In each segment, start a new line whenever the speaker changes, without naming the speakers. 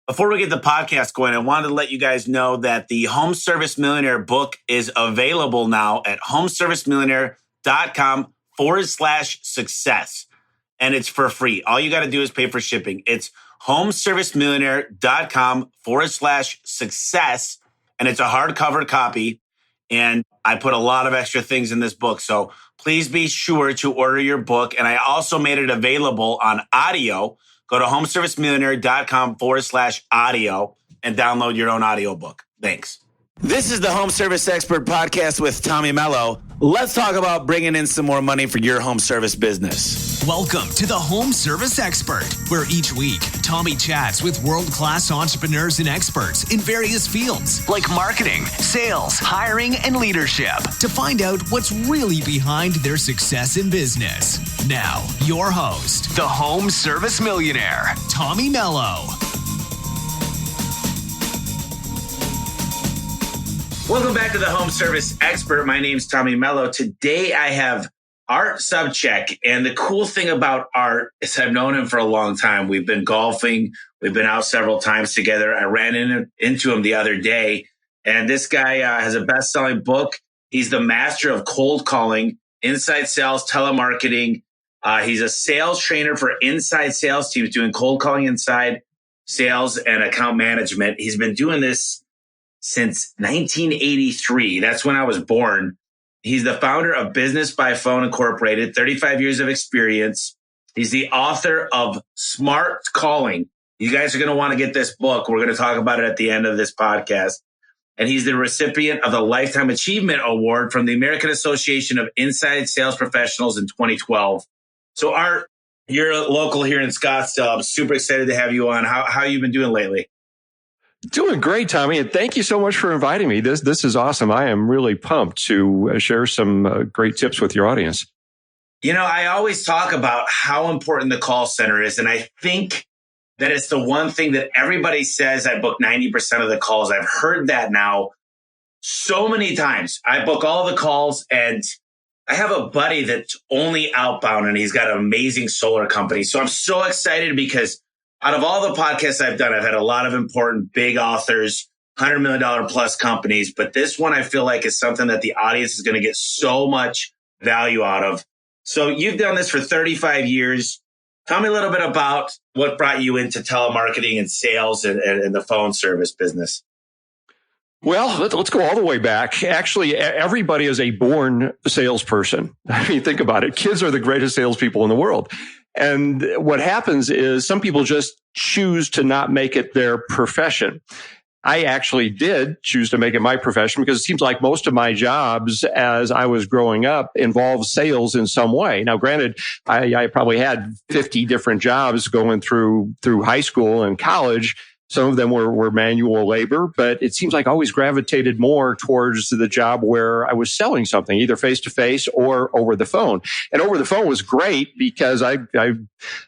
Before we get the podcast going, I wanted to let you guys know that the Home Service Millionaire book is available now at homeservicemillionaire.com/success. And it's for free. All you got to do is pay for shipping. It's homeservicemillionaire.com/success. And it's a hardcover copy. And I put a lot of extra things in this book. So please be sure to order your book. And I also made it available on audio. Go to homeservicemillionaire.com/audio and download your own audiobook. Thanks. This is the Home Service Expert Podcast with Tommy Mello. Let's talk about bringing in some more money for your home service business.
Welcome to the Home Service Expert, where each week, Tommy chats with world-class entrepreneurs and experts in various fields like marketing, sales, hiring, and leadership to find out what's really behind their success in business. Now, your host, the Home Service Millionaire, Tommy Mello.
Welcome back to the Home Service Expert. My name's Tommy Mello. Today I have Art Sobczak. And the cool thing about Art is I've known him for a long time. We've been golfing. We've been out several times together. I ran into him the other day. And this guy has a best-selling book. He's the master of cold calling, inside sales, telemarketing. He's a sales trainer for inside sales teams doing cold calling inside sales and account management. He's been doing this since 1983. That's when I was born. He's the founder of Business by Phone Incorporated, 35 years of experience. He's the author of Smart Calling. You guys are going to want to get this book. We're going to talk about it at the end of this podcast. And he's the recipient of the Lifetime Achievement Award from the American Association of Inside Sales Professionals in 2012. So Art, you're local here in Scottsdale. I'm super excited to have you on. How you been doing lately?
Doing great, Tommy, and thank you so much for inviting me. This is awesome. I am really pumped to share some great tips with your audience.
You know, I always talk about how important the call center is, and I think that it's the one thing that everybody says. I book 90% of the calls. I've heard that now so many times. I book all the calls, and I have a buddy that's only outbound, and he's got an amazing solar company. So I'm so excited because out of all the podcasts I've done, I've had a lot of important big authors, $100 million plus companies. But this one I feel like is something that the audience is going to get so much value out of. So you've done this for 35 years. Tell me a little bit about what brought you into telemarketing and sales and the phone service business.
Well, let's go all the way back. Actually, everybody is a born salesperson. I mean, think about it. Kids are the greatest salespeople in the world. And what happens is some people just choose to not make it their profession. I actually did choose to make it my profession because it seems like most of my jobs as I was growing up involved sales in some way. Now, granted, I probably had 50 different jobs going through high school and college. Some of them were manual labor, but it seems like I always gravitated more towards the job where I was selling something, either face to face or over the phone. And over the phone was great because I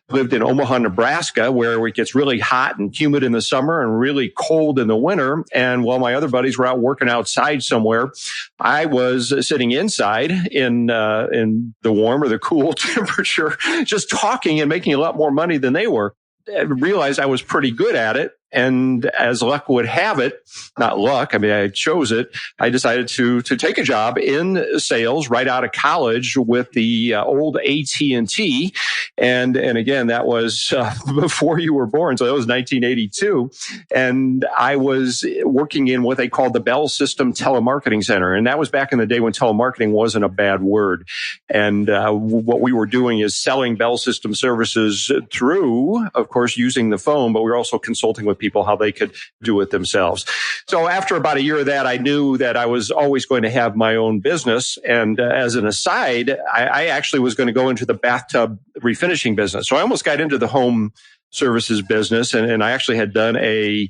lived in Omaha, Nebraska, where it gets really hot and humid in the summer and really cold in the winter. And while my other buddies were out working outside somewhere, I was sitting inside in the warm or the cool temperature, just talking and making a lot more money than they were. I realized I was pretty good at it. And as luck would have it, not luck, I mean, I chose it. I decided to take a job in sales right out of college with the old AT&T. And again, that was before you were born. So that was 1982. And I was working in what they called the Bell System Telemarketing Center. And that was back in the day when telemarketing wasn't a bad word. And what we were doing is selling Bell System services through, of course, using the phone, but we were also consulting with people how they could do it themselves. So after about a year of that, I knew that I was always going to have my own business. And as an aside, I actually was going to go into the bathtub refinishing business. So I almost got into the home services business. And I actually had done a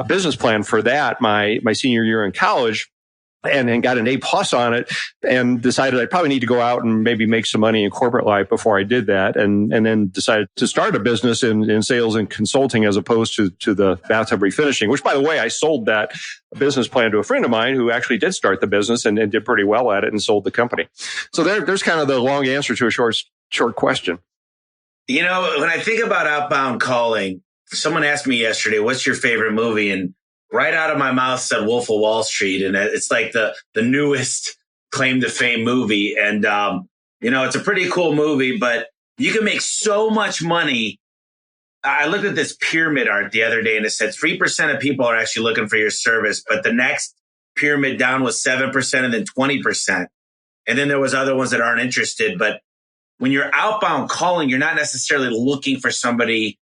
business plan for that my senior year in college. And got an A+ on it and decided I probably need to go out and maybe make some money in corporate life before I did that. And then decided to start a business in sales and consulting as opposed to the bathtub refinishing, which, by the way, I sold that business plan to a friend of mine who actually did start the business and did pretty well at it and sold the company. So there's kind of the long answer to a short question.
You know, when I think about outbound calling, someone asked me yesterday, what's your favorite movie? And right out of my mouth said Wolf of Wall Street. And it's like the newest claim to fame movie. And, it's a pretty cool movie, but you can make so much money. I looked at this pyramid art the other day and it said 3% of people are actually looking for your service, but the next pyramid down was 7% and then 20%. And then there was other ones that aren't interested. But when you're outbound calling, you're not necessarily looking for somebody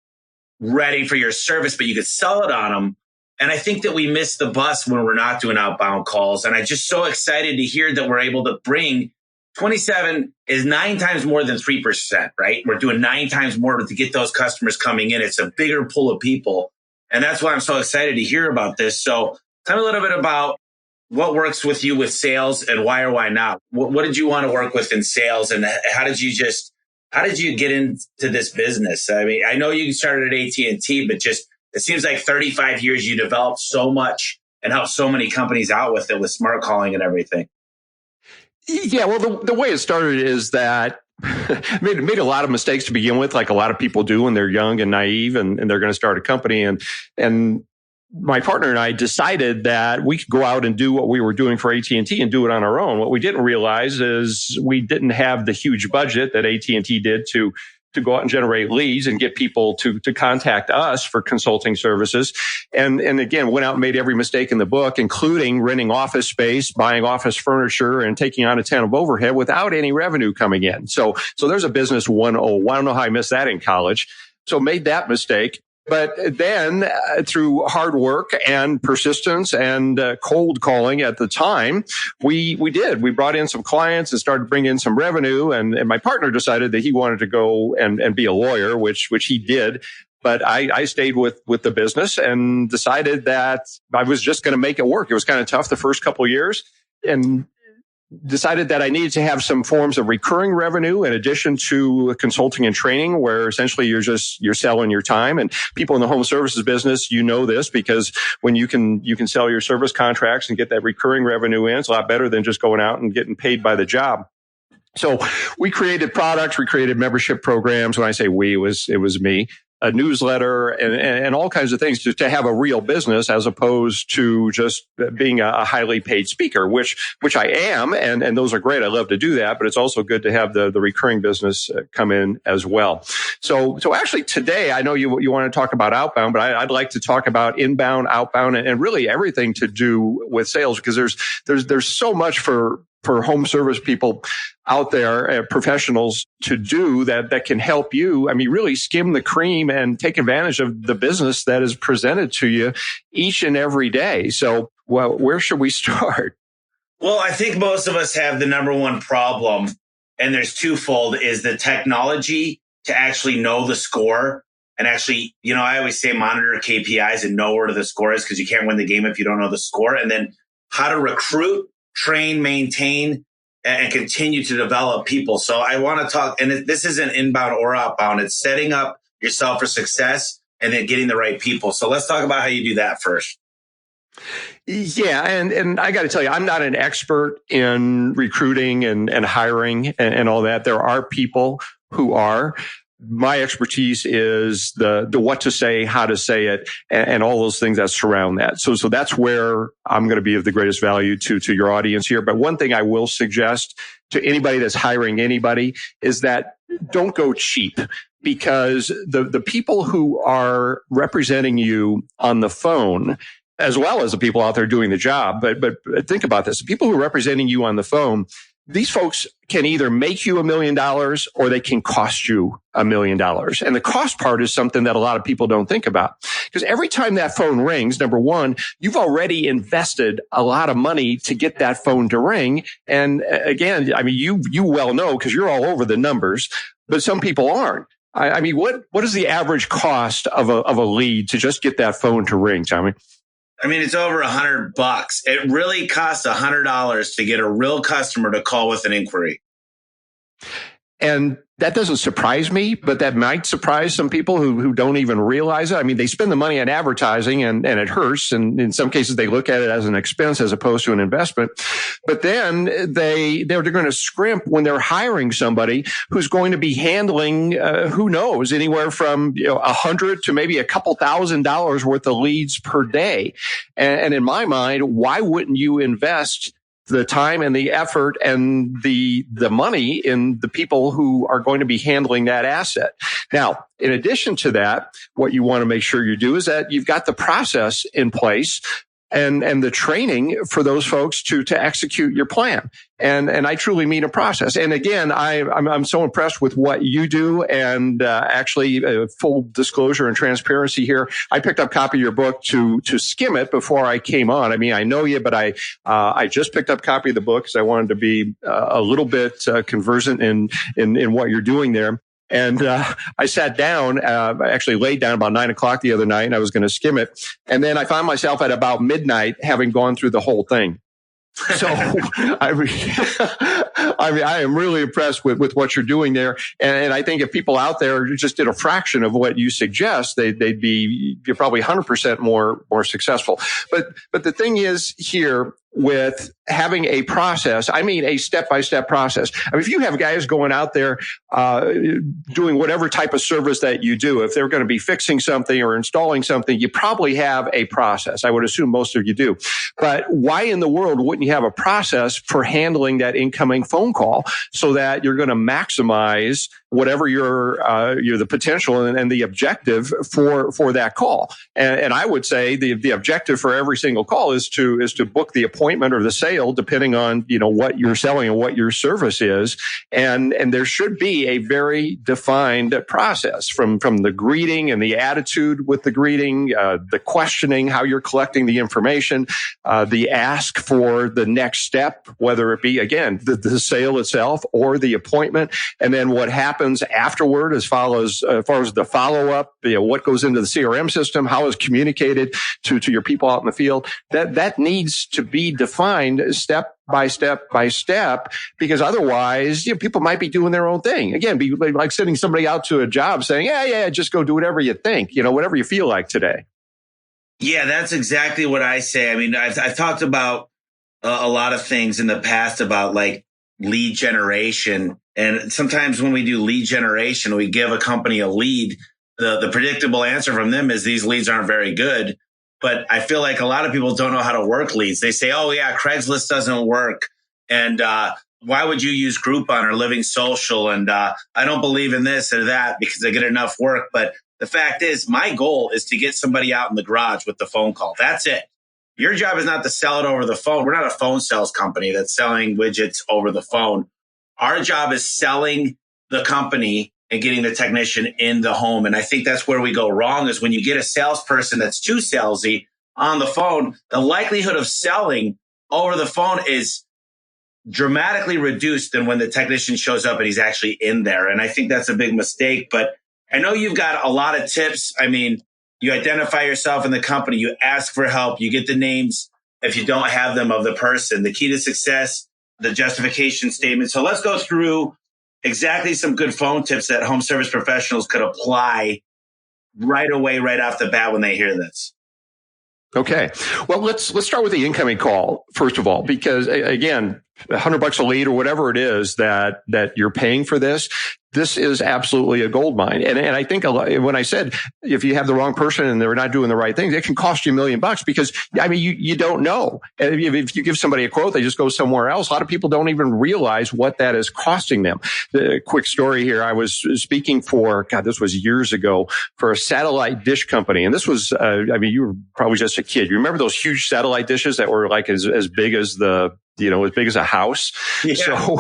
ready for your service, but you could sell it on them. And I think that we miss the bus when we're not doing outbound calls. And I'm just so excited to hear that we're able to bring 27 is 9 times more than 3%, right? We're doing 9 times more to get those customers coming in. It's a bigger pool of people. And that's why I'm so excited to hear about this. So tell me a little bit about what works with you with sales and why or why not. What did you want to work with in sales, and how did you get into this business? I mean, I know you started at AT&T, but just it seems like 35 years you developed so much and helped so many companies out with it, with smart calling and everything.
Yeah, well, the way it started is that made a lot of mistakes to begin with, like a lot of people do when they're young and naive and they're going to start a company. And my partner and I decided that we could go out and do what we were doing for AT&T and do it on our own. What we didn't realize is we didn't have the huge budget that AT&T did to go out and generate leads and get people to contact us for consulting services. And again, went out and made every mistake in the book, including renting office space, buying office furniture, and taking on a ton of overhead without any revenue coming in. So there's a business 101. I don't know how I missed that in college. So made that mistake. But then through hard work and persistence and cold calling at the time, we brought in some clients and started bringing in some revenue. And my partner decided that he wanted to go and be a lawyer, which he did. But I stayed with the business and decided that I was just going to make it work. It was kind of tough the first couple of years, and decided that I needed to have some forms of recurring revenue in addition to consulting and training, where essentially you're selling your time. And people in the home services business, this because when you can sell your service contracts and get that recurring revenue in, it's a lot better than just going out and getting paid by the job. So we created products, we created membership programs. When I say we, it was me. A newsletter and all kinds of things to have a real business, as opposed to just being a highly paid speaker, which I am. And those are great. I love to do that, but it's also good to have the recurring business come in as well. So actually today, I know you want to talk about outbound, but I'd like to talk about inbound, outbound, and really everything to do with sales, because there's so much for home service people out there, professionals, to do that can help you. I mean, really skim the cream and take advantage of the business that is presented to you each and every day. So, where should we start?
Well, I think most of us have the number one problem, and there's twofold, is the technology to actually know the score. And actually, I always say monitor KPIs and know where the score is, because you can't win the game if you don't know the score. And then how to recruit, train, maintain, and continue to develop people. So I want to talk, and this isn't inbound or outbound. It's setting up yourself for success and then getting the right people. So let's talk about how you do that first.
Yeah. And I got to tell you, I'm not an expert in recruiting and hiring and all that. There are people who are. My expertise is the what to say, how to say it, and all those things that surround that. So that's where I'm going to be of the greatest value to your audience here. But one thing I will suggest to anybody that's hiring anybody is that don't go cheap, because the people who are representing you on the phone, as well as the people out there doing the job, but think about this: the people who are representing you on the phone, these folks can either make you $1 million or they can cost you $1 million. And the cost part is something that a lot of people don't think about, because every time that phone rings, number one, you've already invested a lot of money to get that phone to ring. And again, I mean, you well know, because you're all over the numbers, but some people aren't. I mean, what is the average cost of a lead to just get that phone to ring, Tommy?
I mean, it's over $100. It really costs $100 to get a real customer to call with an inquiry.
And That doesn't surprise me, but that might surprise some people who don't even realize it. I mean, they spend the money on advertising and it hurts. And in some cases, they look at it as an expense as opposed to an investment. But then they're going to scrimp when they're hiring somebody who's going to be handling, who knows, anywhere from $100 to maybe a couple $1,000s worth of leads per day. And in my mind, why wouldn't you invest the time and the effort and the money in the people who are going to be handling that asset? Now, in addition to that, what you want to make sure you do is that you've got the process in place and the training for those folks to execute your plan. And I truly mean a process. And again, I'm so impressed with what you do. And actually, full disclosure and transparency here, I picked up a copy of your book to skim it before I came on. I mean, I know you, but I just picked up a copy of the book because I wanted to be a little bit conversant in what you're doing there. And I sat down, I actually laid down about 9 o'clock the other night, and I was going to skim it. And then I found myself at about midnight having gone through the whole thing. So I am really impressed with what you're doing there. And I think if people out there just did a fraction of what you suggest, you're probably 100% more successul. But the thing is here, with having a process, I mean a step-by-step process. I mean, if you have guys going out there doing whatever type of service that you do, if they're going to be fixing something or installing something, you probably have a process. I would assume most of you do. But why in the world wouldn't you have a process for handling that incoming phone call so that you're going to maximize whatever your the potential and the objective for that call? And I would say the objective for every single call is to book the appointment or the sale, depending on what you're selling and what your service is. And there should be a very defined process from the greeting and the attitude with the greeting, the questioning, how you're collecting the information, the ask for the next step, whether it be again the sale itself or the appointment, and then what happens afterward as far as the follow up, what goes into the CRM system, how is communicated to your people out in the field. That needs to be defined step by step by step, because otherwise, people might be doing their own thing. Again, be like sending somebody out to a job saying, yeah, just go do whatever you think, whatever you feel like today.
Yeah, that's exactly what I say. I mean, I've talked about a lot of things in the past about like lead generation. And sometimes when we do lead generation, we give a company a lead. The predictable answer from them is these leads aren't very good. But I feel like a lot of people don't know how to work leads. They say, oh, yeah, Craigslist doesn't work. And why would you use Groupon or Living Social? And I don't believe in this or that because they get enough work. But the fact is, my goal is to get somebody out in the garage with the phone call. That's it. Your job is not to sell it over the phone. We're not a phone sales company that's selling widgets over the phone. Our job is selling the company and getting the technician in the home. And I think that's where we go wrong, is when you get a salesperson that's too salesy on the phone, the likelihood of selling over the phone is dramatically reduced than when the technician shows up and he's actually in there. And I think that's a big mistake. But I know you've got a lot of tips. I mean, you identify yourself in the company, you ask for help, you get the names, if you don't have them, of the person, the key to success, the justification statement. So let's go through exactly some good phone tips that home service professionals could apply right away, right off the bat when they hear this.
Okay. Well, let's start with the incoming call, first of all, because again, $100 a lead or whatever it is that you're paying for this is absolutely a gold mine. And I think when I said, if you have the wrong person and they're not doing the right things, it can cost you $1 million because, I mean, you don't know. And if you give somebody a quote, they just go somewhere else. A lot of people don't even realize what that is costing them. The quick story here. I was speaking this was years ago, for a satellite dish company. And this was, you were probably just a kid. You remember those huge satellite dishes that were like as big as as big as a house? Yeah. So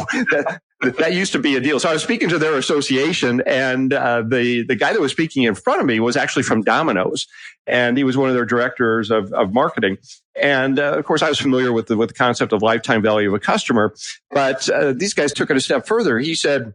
that used to be a deal. So I was speaking to their association, and the guy that was speaking in front of me was actually from Domino's, and he was one of their directors of marketing. And of course, I was familiar with the concept of lifetime value of a customer, but these guys took it a step further. He said,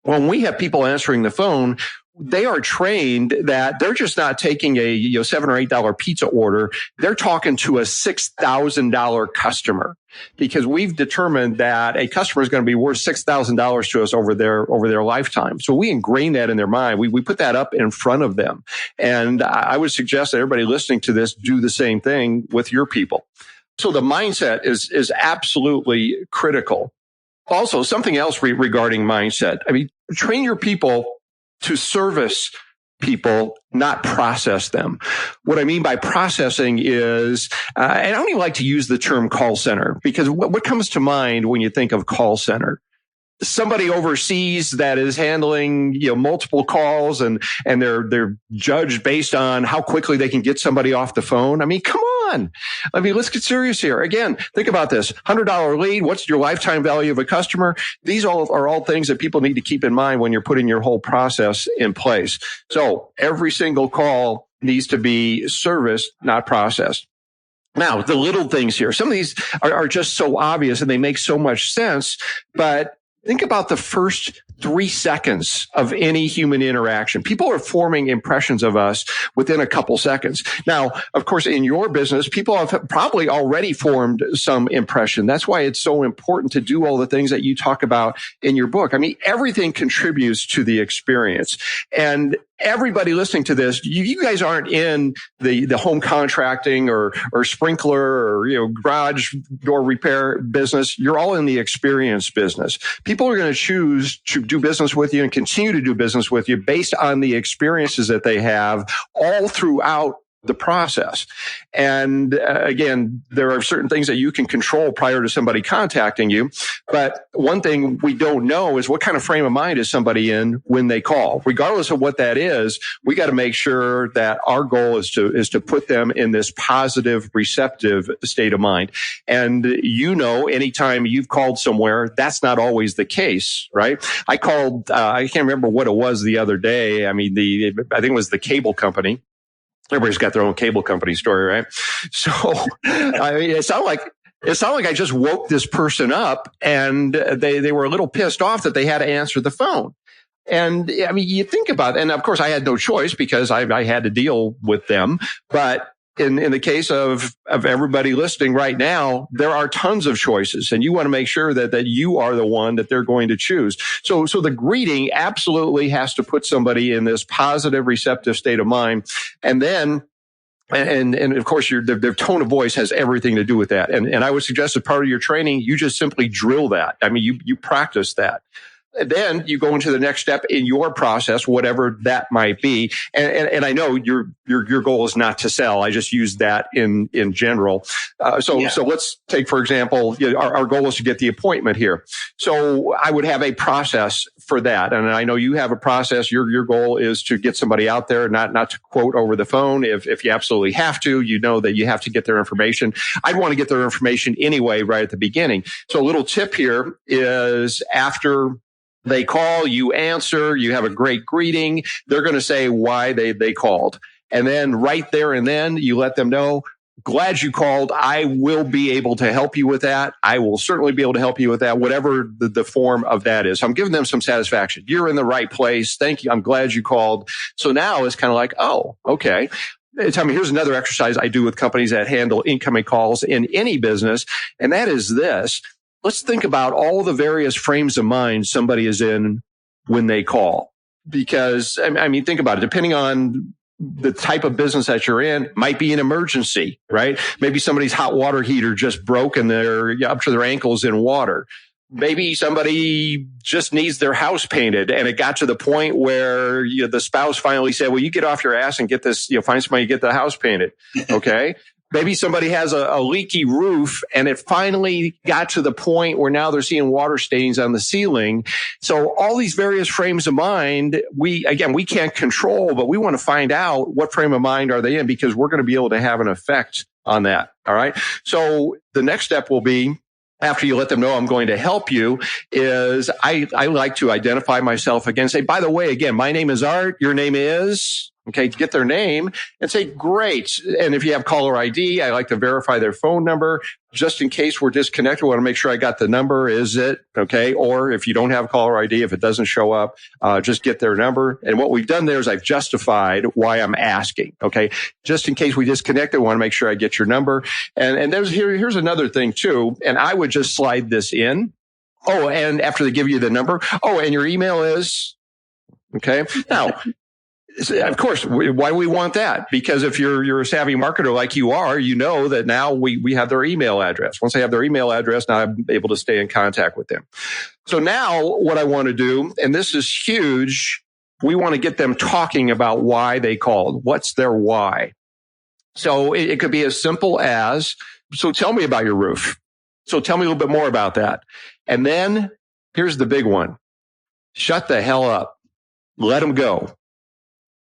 when we have people answering the phone, they are trained that they're just not taking a $7 or $8 pizza order. They're talking to a $6,000 customer, because we've determined that a customer is going to be worth $6,000 to us over their lifetime. So we ingrain that in their mind. We put that up in front of them. And I would suggest that everybody listening to this do the same thing with your people. So the mindset is absolutely critical. Also, something else regarding mindset. I mean, train your people to service people, not process them. What I mean by processing is, and I don't even like to use the term call center, because what comes to mind when you think of call center? Somebody overseas that is handling, multiple calls and they're judged based on how quickly they can get somebody off the phone. I mean, come on. I mean, let's get serious here. Again, think about this. $100 lead. What's your lifetime value of a customer? These are all things that people need to keep in mind when you're putting your whole process in place. So every single call needs to be serviced, not processed. Now, the little things here, some of these are just so obvious and they make so much sense, but think about the first 3 seconds of any human interaction. People are forming impressions of us within a couple seconds. Now, of course, in your business, people have probably already formed some impression. That's why it's so important to do all the things that you talk about in your book. I mean, everything contributes to the experience. And everybody listening to this, you guys aren't in the home contracting or sprinkler or, garage door repair business. You're all in the experience business. People are going to choose to do business with you and continue to do business with you based on the experiences that they have all throughout the process. And again, there are certain things that you can control prior to somebody contacting you. But one thing we don't know is what kind of frame of mind is somebody in when they call. Regardless of what that is, we got to make sure that our goal is to put them in this positive, receptive state of mind. And anytime you've called somewhere, that's not always the case, right? I called, I can't remember what it was the other day. I mean, I think it was the cable company. Everybody's got their own cable company story, right? So, I mean, it sounded like I just woke this person up and they were a little pissed off that they had to answer the phone. And I mean, you think about it, and of course I had no choice because I had to deal with them. But in the case of everybody listening right now, there are tons of choices, and you want to make sure that you are the one that they're going to choose. So the greeting absolutely has to put somebody in this positive, receptive state of mind. And then, and of course, their tone of voice has everything to do with that. And I would suggest as part of your training, you just simply drill that. I mean, you practice that. Then you go into the next step in your process, whatever that might be. And I know your goal is not to sell. I just use that in general. So let's take, for example, our goal is to get the appointment here. So I would have a process for that. And I know you have a process. Your goal is to get somebody out there, not to quote over the phone. If you absolutely have to, you know that you have to get their information. I'd want to get their information anyway, right at the beginning. So a little tip here is after they call, you answer, you have a great greeting. They're going to say why they called. And then right there and then you let them know, glad you called. I will be able to help you with that. I will certainly be able to help you with that, whatever the form of that is. So I'm giving them some satisfaction. You're in the right place. Thank you. I'm glad you called. So now it's kind of like, oh, okay. Tell me, here's another exercise I do with companies that handle incoming calls in any business. And that is this. Let's think about all the various frames of mind somebody is in when they call. Because, I mean, think about it. Depending on the type of business that you're in, might be an emergency, right? Maybe somebody's hot water heater just broke and they're up to their ankles in water. Maybe somebody just needs their house painted and it got to the point where the spouse finally said, well, you get off your ass and get this, find somebody to get the house painted. Okay. Maybe somebody has a leaky roof and it finally got to the point where now they're seeing water stains on the ceiling. So all these various frames of mind, we can't control, but we want to find out what frame of mind are they in, because we're going to be able to have an effect on that. All right. So the next step will be, after you let them know I'm going to help you, is I like to identify myself again. Say, by the way, again, my name is Art. Your name is? Okay, get their name and say, great. And if you have caller ID, I like to verify their phone number just in case we're disconnected. I want to make sure I got the number. Is it okay? Or if you don't have caller ID, if it doesn't show up, just get their number. And what we've done there is I've justified why I'm asking. Okay, just in case we disconnected, I want to make sure I get your number. And here's another thing too. And I would just slide this in. Oh, and after they give you the number, and your email is okay. Now, of course, why do we want that? Because if you're a savvy marketer like you are, you know that now we have their email address. Once I have their email address, now I'm able to stay in contact with them. So now what I want to do, and this is huge, we want to get them talking about why they called. What's their why? So it could be as simple as, so tell me about your roof. So tell me a little bit more about that. And then here's the big one. Shut the hell up. Let them go.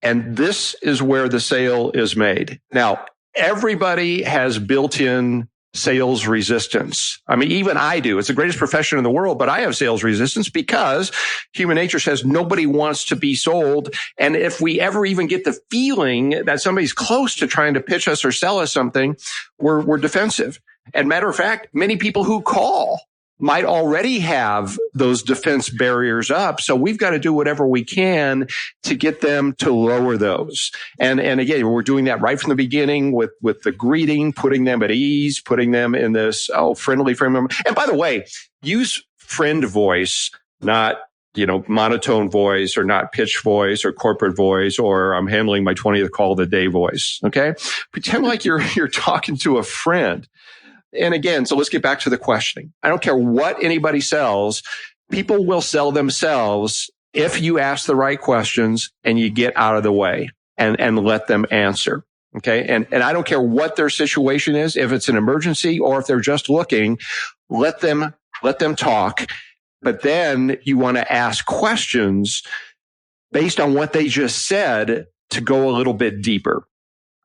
And this is where the sale is made. Now, everybody has built-in sales resistance. I mean, even I do. It's the greatest profession in the world, but I have sales resistance because human nature says nobody wants to be sold. And if we ever even get the feeling that somebody's close to trying to pitch us or sell us something, we're defensive. And matter of fact, many people who call might already have those defense barriers up. So we've got to do whatever we can to get them to lower those. And again, we're doing that right from the beginning with the greeting, putting them at ease, putting them in this friendly frame. And by the way, use friend voice, not monotone voice or not pitch voice or corporate voice or I'm handling my 20th call of the day voice. Okay. Pretend like you're talking to a friend. And again, so let's get back to the questioning. I don't care what anybody sells. People will sell themselves if you ask the right questions and you get out of the way and let them answer. Okay. And I don't care what their situation is. If it's an emergency or if they're just looking, let them talk. But then you want to ask questions based on what they just said to go a little bit deeper.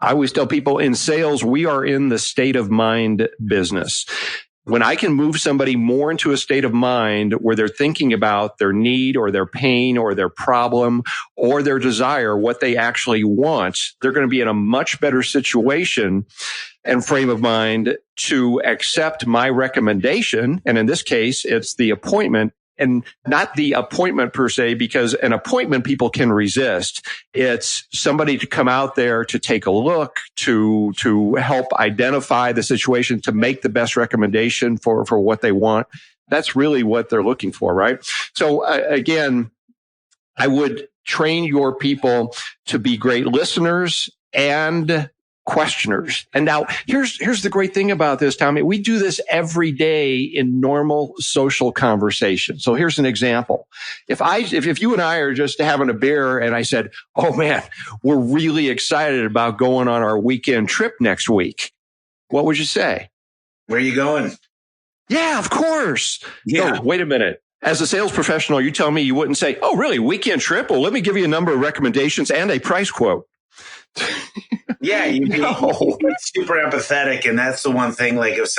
I always tell people in sales, we are in the state of mind business. When I can move somebody more into a state of mind where they're thinking about their need or their pain or their problem or their desire, what they actually want, they're going to be in a much better situation and frame of mind to accept my recommendation. And in this case, it's the appointment. And not the appointment per se, because an appointment people can resist. It's somebody to come out there to take a look, to help identify the situation, to make the best recommendation for what they want. That's really what they're looking for, right? So again, I would train your people to be great listeners and questioners. And now here's the great thing about this, Tommy. We do this every day in normal social conversation. So here's an example. If you and I are just having a beer and I said, oh man, we're really excited about going on our weekend trip next week, what would you say?
Where are you going?
Yeah, of course.
Yeah.
No, wait a minute. As a sales professional, you tell me you wouldn't say, oh really, weekend trip? Well, let me give you a number of recommendations and a price quote.
Yeah, you'd be super empathetic. And that's the one thing, like if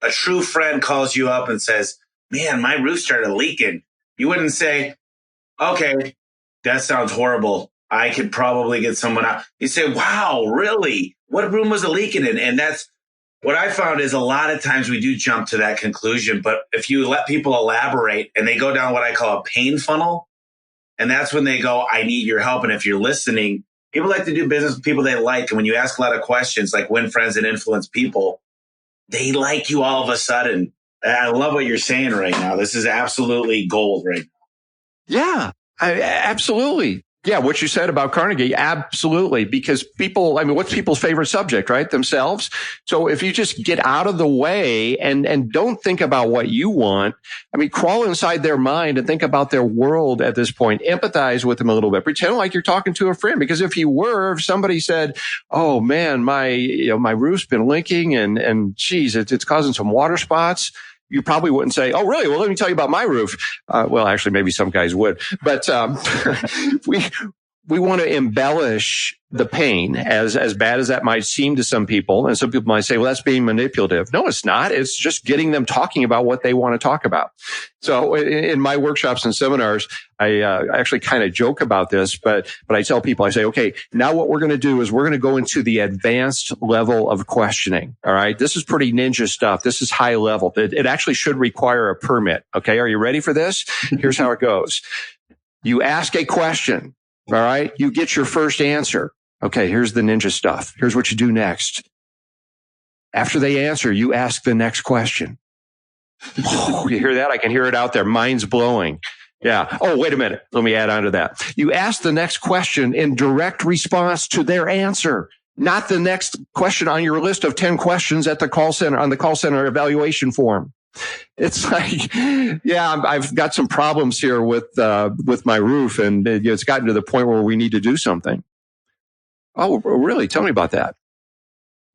a true friend calls you up and says, man, my roof started leaking, you wouldn't say, okay, that sounds horrible. I could probably get someone out. You say, wow, really? What room was it leaking in? And that's what I found is a lot of times we do jump to that conclusion. But if you let people elaborate and they go down what I call a pain funnel, and that's when they go, I need your help. And if you're listening, people like to do business with people they like. And when you ask a lot of questions, like win friends and influence people, they like you all of a sudden. I love what you're saying right now. This is absolutely gold right now.
Yeah, absolutely. Yeah, what you said about Carnegie, absolutely. Because people, what's people's favorite subject, right? Themselves. So if you just get out of the way and don't think about what you want, crawl inside their mind and think about their world at this point. Empathize with them a little bit. Pretend like you're talking to a friend. Because if somebody said, oh man, my roof's been leaking and geez, it's causing some water spots, you probably wouldn't say, oh, really? Well, let me tell you about my roof. Well, actually, maybe some guys would. But we want to embellish the pain as bad as that might seem to some people. And some people might say, well, that's being manipulative. No, it's not. It's just getting them talking about what they want to talk about. So in my workshops and seminars, I actually kind of joke about this, but I tell people, I say, okay, now what we're going to do is we're going to go into the advanced level of questioning. All right. This is pretty ninja stuff. This is high level. It actually should require a permit. Okay. Are you ready for this? Here's how it goes. You ask a question. All right. You get your first answer. Okay. Here's the ninja stuff. Here's what you do next. After they answer, you ask the next question. Oh, you hear that? I can hear it out there. Mind's blowing. Yeah. Oh, wait a minute. Let me add on to that. You ask the next question in direct response to their answer, not the next question on your list of 10 questions at the call center on the call center evaluation form. It's like, yeah, I've got some problems here with my roof, and it's gotten to the point where we need to do something. Oh, really? Tell me about that.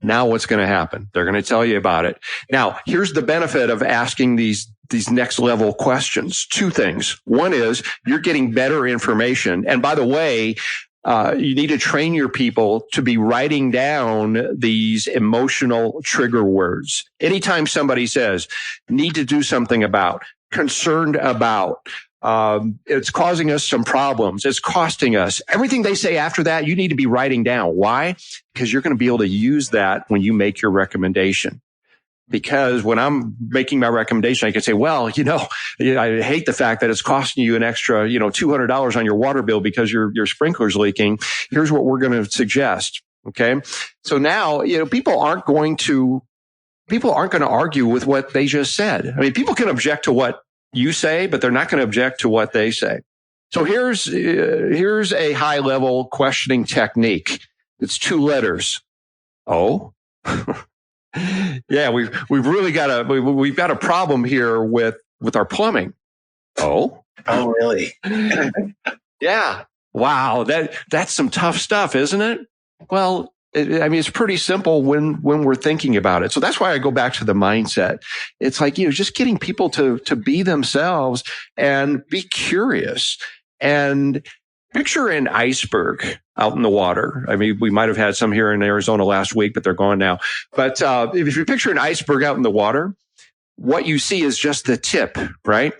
Now what's going to happen? They're going to tell you about it. Now, here's the benefit of asking these next level questions. Two things. One is you're getting better information. And by the way, you need to train your people to be writing down these emotional trigger words. Anytime somebody says, need to do something about, concerned about, it's causing us some problems, it's costing us, everything they say after that, you need to be writing down. Why? Because you're going to be able to use that when you make your recommendation. Because when I'm making my recommendation, I can say, well, I hate the fact that it's costing you an extra, $200 on your water bill because your sprinkler's leaking. Here's what we're going to suggest. Okay. So now, people aren't going to argue with what they just said. I mean, people can object to what you say, but they're not going to object to what they say. So here's a high level questioning technique. It's 2 letters. Oh. Yeah, we've really got we've got a problem here with our plumbing. Oh,
really?
Yeah. Wow. That's some tough stuff, isn't it? Well, it's pretty simple when we're thinking about it. So that's why I go back to the mindset. It's like, just getting people to be themselves and be curious and picture an iceberg out in the water. I mean, we might have had some here in Arizona last week, but they're gone now. But if you picture an iceberg out in the water, what you see is just the tip, right?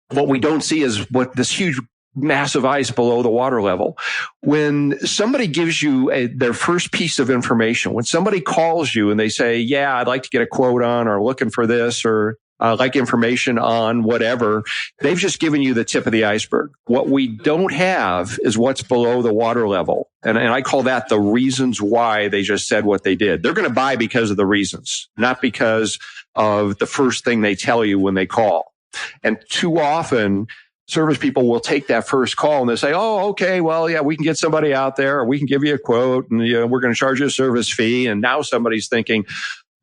What we don't see is what this huge, massive ice below the water level. When somebody gives you their first piece of information, when somebody calls you and they say, yeah, I'd like to get a quote on, or looking for this, or like information on whatever, they've just given you the tip of the iceberg. What we don't have is what's below the water level. And I call that the reasons why they just said what they did. They're going to buy because of the reasons, not because of the first thing they tell you when they call. And too often, service people will take that first call and they say, oh, okay, well, yeah, we can get somebody out there, or we can give you a quote, and we're going to charge you a service fee. And now somebody's thinking,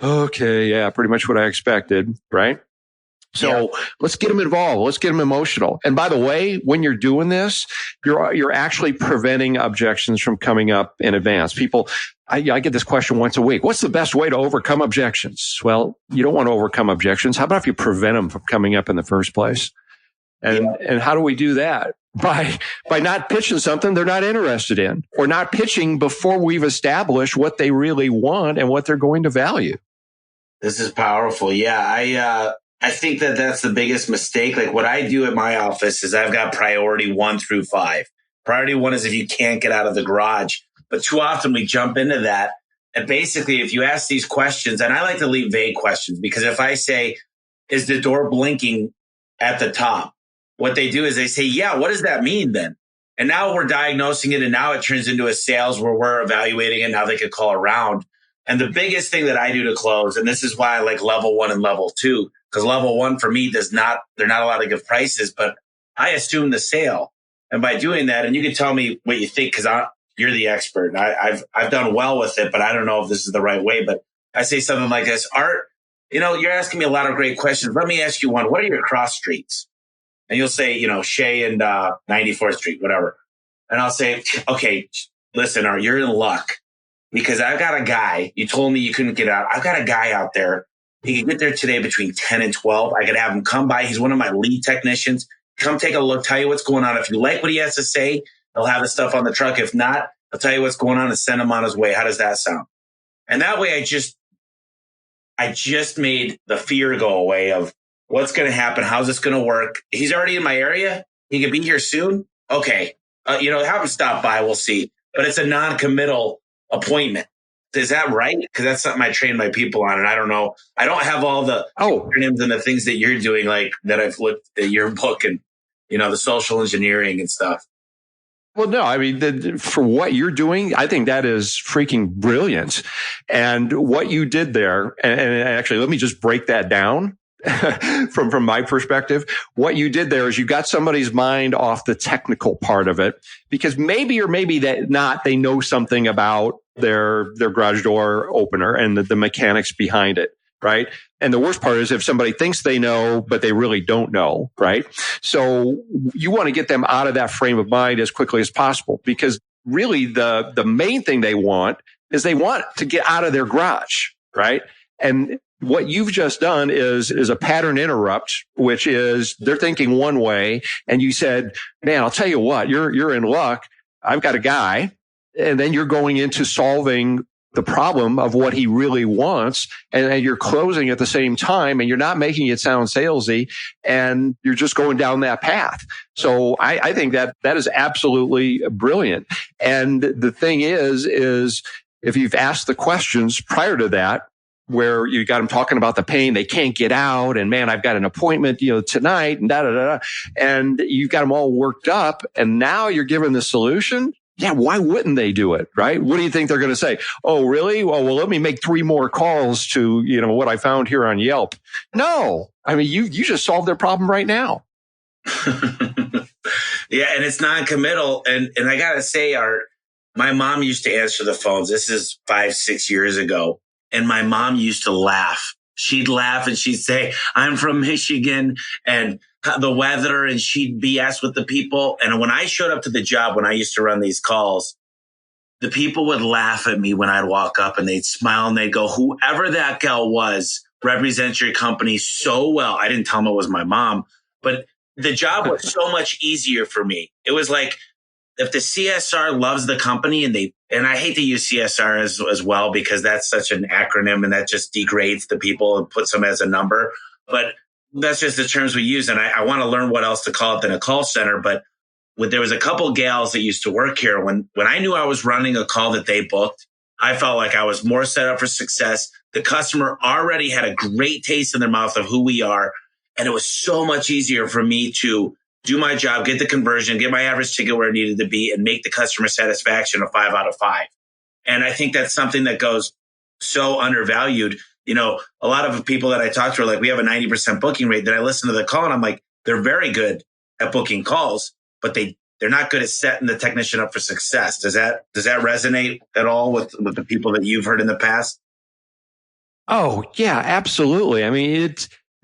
okay, yeah, pretty much what I expected, right? So let's get them involved. Let's get them emotional. And by the way, when you're doing this, you're actually preventing objections from coming up in advance. People, I get this question once a week. What's the best way to overcome objections? Well, you don't want to overcome objections. How about if you prevent them from coming up in the first place? And how do we do that? By not pitching something they're not interested in, or not pitching before we've established what they really want and what they're going to value.
This is powerful. Yeah, I think that's the biggest mistake. Like what I do at my office is I've got priority 1 through 5. Priority 1 is if you can't get out of the garage. But too often we jump into that. And basically, if you ask these questions, and I like to leave vague questions, because if I say, is the door blinking at the top? What they do is they say, yeah, what does that mean then? And now we're diagnosing it, and now it turns into a sales where we're evaluating it. Now they could call around. And the biggest thing that I do to close, and this is why I like level 1 and level 2, because level 1 for me they're not allowed to give prices, but I assume the sale. And by doing that, and you can tell me what you think, because you're the expert. I've done well with it, but I don't know if this is the right way. But I say something like this: Art, you're asking me a lot of great questions. Let me ask you one. What are your cross streets? And you'll say, Shea and 94th Street, whatever. And I'll say, okay, listen, Art, you're in luck. Because I've got a guy, you told me you couldn't get out. I've got a guy out there. He can get there today between 10 and 12. I could have him come by. He's one of my lead technicians. Come take a look, tell you what's going on. If you like what he has to say, They'll have the stuff on the truck. If not, I'll tell you what's going on and send him on his way. How does that sound? And that way I just made the fear go away of what's going to happen. How's this going to work? He's already in my area. He could be here soon. Okay. Have him stop by. We'll see. But it's a non-committal appointment. Is that right? Because that's something I train my people on. And I don't know. I don't have all the acronyms and the things that you're doing, like that I've looked at your book and, the social engineering and stuff.
Well, no, I mean, for what you're doing, I think that is freaking brilliant. And what you did there, and actually, let me just break that down from my perspective. What you did there is you got somebody's mind off the technical part of it, because maybe or maybe not, they know something about their garage door opener and the mechanics behind it. Right. And the worst part is if somebody thinks they know, but they really don't know. Right. So you want to get them out of that frame of mind as quickly as possible, because really the main thing they want is they want to get out of their garage. Right. And what you've just done is a pattern interrupt, which is they're thinking one way. And you said, man, I'll tell you what, you're in luck. I've got a guy. And then you're going into solving the problem of what he really wants, and you're closing at the same time, and you're not making it sound salesy, and you're just going down that path. So I think that is absolutely brilliant. And the thing is if you've asked the questions prior to that, where you got them talking about the pain, they can't get out, and man, I've got an appointment, tonight, and and you've got them all worked up, and now you're giving the solution. Yeah, why wouldn't they do it, right? What do you think they're going to say? Oh, really? Well, let me make 3 more calls to, what I found here on Yelp. No, I mean, you just solved their problem right now.
Yeah, and it's non-committal. And I got to say, my mom used to answer the phones. This is 5-6 years ago. And my mom used to laugh. She'd laugh and she'd say, I'm from Michigan and the weather, and she'd BS with the people. And when I showed up to the job, when I used to run these calls, the people would laugh at me when I'd walk up, and they'd smile and they'd go, whoever that gal was represents your company so well. I didn't tell them it was my mom, but the job was so much easier for me. It was like, if the CSR loves the company, and I hate to use CSR as well, because that's such an acronym and that just degrades the people and puts them as a number. But that's just the terms we use. And I want to learn what else to call it than a call center. But there was a couple gals that used to work here. When I knew I was running a call that they booked, I felt like I was more set up for success. The customer already had a great taste in their mouth of who we are. And it was so much easier for me to do my job, get the conversion, get my average ticket where it needed to be, and make the customer satisfaction a 5 out of 5. And I think that's something that goes so undervalued. A lot of people that I talk to are like, we have a 90% booking rate. Then I listen to the call and I'm like, they're very good at booking calls, but they're not good at setting the technician up for success. Does that resonate at all with the people that you've heard in the past?
Oh, yeah, absolutely. I mean,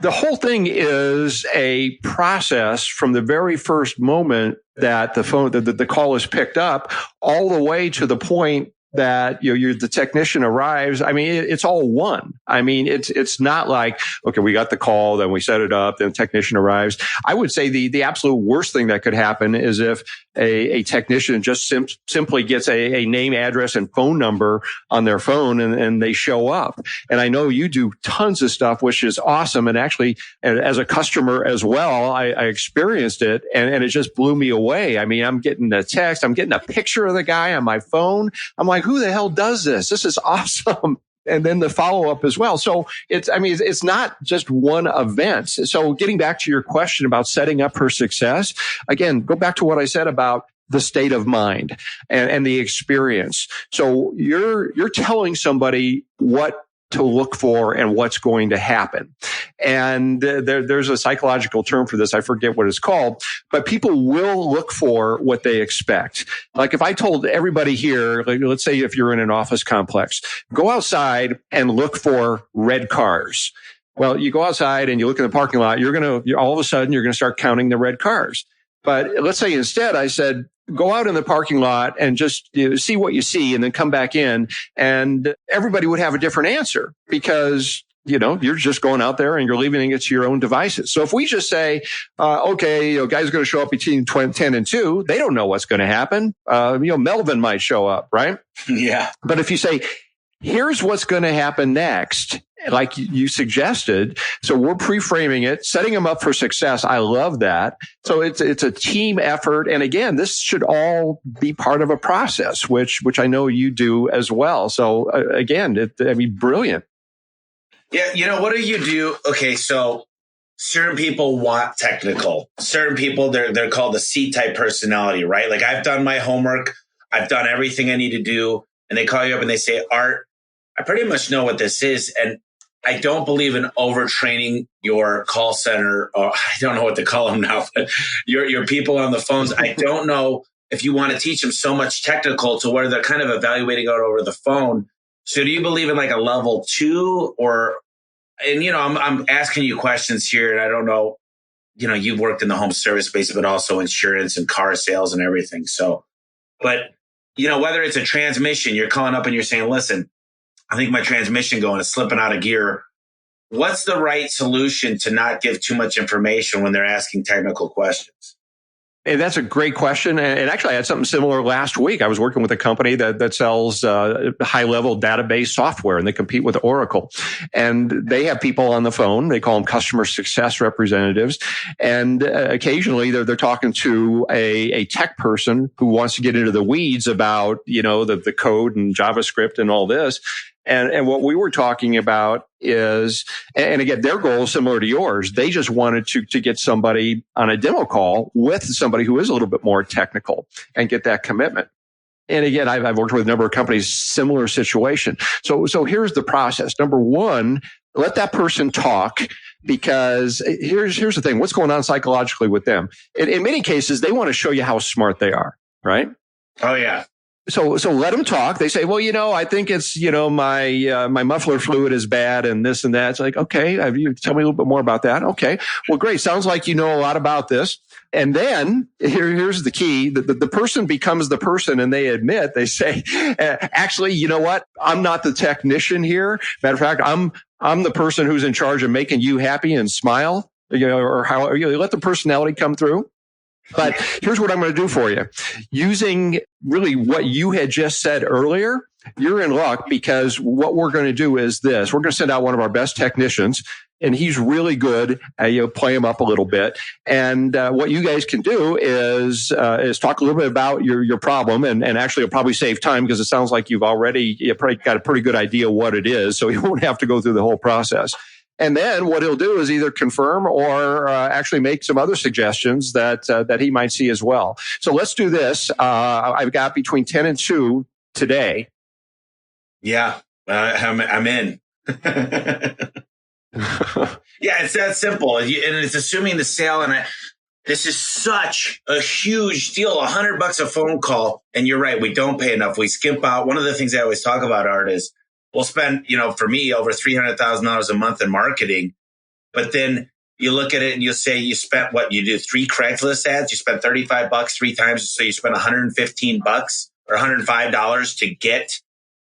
the whole thing is a process from the very first moment that the call is picked up, all the way to the point that the technician arrives. I mean, it's all one. I mean, it's not like, okay, we got the call, then we set it up, then the technician arrives. I would say the absolute worst thing that could happen is if a technician just simply gets a name, address, and phone number on their phone, and they show up. And I know you do tons of stuff, which is awesome. And actually, as a customer as well, I experienced it, and it just blew me away. I mean, I'm getting a text, I'm getting a picture of the guy on my phone. I'm like, who the hell does this? This is awesome. And then the follow up as well. So it's not just one event. So getting back to your question about setting up for success, again, go back to what I said about the state of mind and the experience. So you're telling somebody what to look for and what's going to happen. And there's a psychological term for this. I forget what it's called, but people will look for what they expect. Like if I told everybody here, like, let's say if you're in an office complex, go outside and look for red cars. Well, you go outside and you look in the parking lot, all of a sudden you're going to start counting the red cars. But let's say instead I said, go out in the parking lot and just see what you see and then come back in, and everybody would have a different answer, because you're just going out there and you're leaving it to your own devices. So if we just say, okay, guys are going to show up between 10 and 2, they don't know what's going to happen. Melvin might show up, right?
Yeah.
But if you say, here's what's going to happen next, like you suggested. So we're pre-framing it, setting them up for success. I love that. So it's a team effort. And again, this should all be part of a process, which I know you do as well. So again, brilliant.
Yeah. What do you do? Okay. So certain people want technical. Certain people, they're called the C-type personality, right? Like I've done my homework. I've done everything I need to do. And they call you up and they say, Art, I pretty much know what this is. And I don't believe in overtraining your call center, or I don't know what to call them now, but your people on the phones. I don't know if you want to teach them so much technical to where they're kind of evaluating it over the phone. So do you believe in like a level 2 I'm asking you questions here and I don't know, you've worked in the home service space, but also insurance and car sales and everything. So, but whether it's a transmission, you're calling up and you're saying, listen, I think my transmission going is slipping out of gear. What's the right solution to not give too much information when they're asking technical questions?
And that's a great question. And actually, I had something similar last week. I was working with a company that sells high-level database software, and they compete with Oracle. And they have people on the phone. They call them customer success representatives. And occasionally, they're talking to a tech person who wants to get into the weeds about, the code and JavaScript and all this. And what we were talking about is, and again, their goal is similar to yours. They just wanted to get somebody on a demo call with somebody who is a little bit more technical and get that commitment. And again, I've worked with a number of companies, similar situation. So here's the process. Number one, let that person talk, because here's the thing. What's going on psychologically with them? In many cases, they want to show you how smart they are, right?
Oh, yeah.
So let them talk. They say, well, I think it's, my muffler fluid is bad and this and that. It's like, okay, you tell me a little bit more about that. Okay. Well, great. Sounds like you know a lot about this. And then here's the key. The person becomes the person, and they admit, they say, actually, you know what? I'm not the technician here. Matter of fact, I'm the person who's in charge of making you happy and smile, or how you let the personality come through. But here's what I'm going to do for you. Using really what you had just said earlier, you're in luck, because what we're going to do is this. We're going to send out one of our best technicians, and he's really good. Play him up a little bit. And what you guys can do is talk a little bit about your problem, and actually it'll probably save time, because it sounds like you've probably got a pretty good idea what it is, so you won't have to go through the whole process. And then what he'll do is either confirm or actually make some other suggestions that he might see as well. So let's do this. I've got between 10 and 2 today.
Yeah, I'm in. Yeah, it's that simple. And it's assuming the sale. And this is such a huge deal, $100 a phone call. And you're right, we don't pay enough. We skimp out. One of the things I always talk about, Art, is we'll spend, for me, over $300,000 a month in marketing. But then you look at it and you'll say you spent what? You do 3 Craigslist ads. You spent $35 3 times. So you spent $115 or $105 to get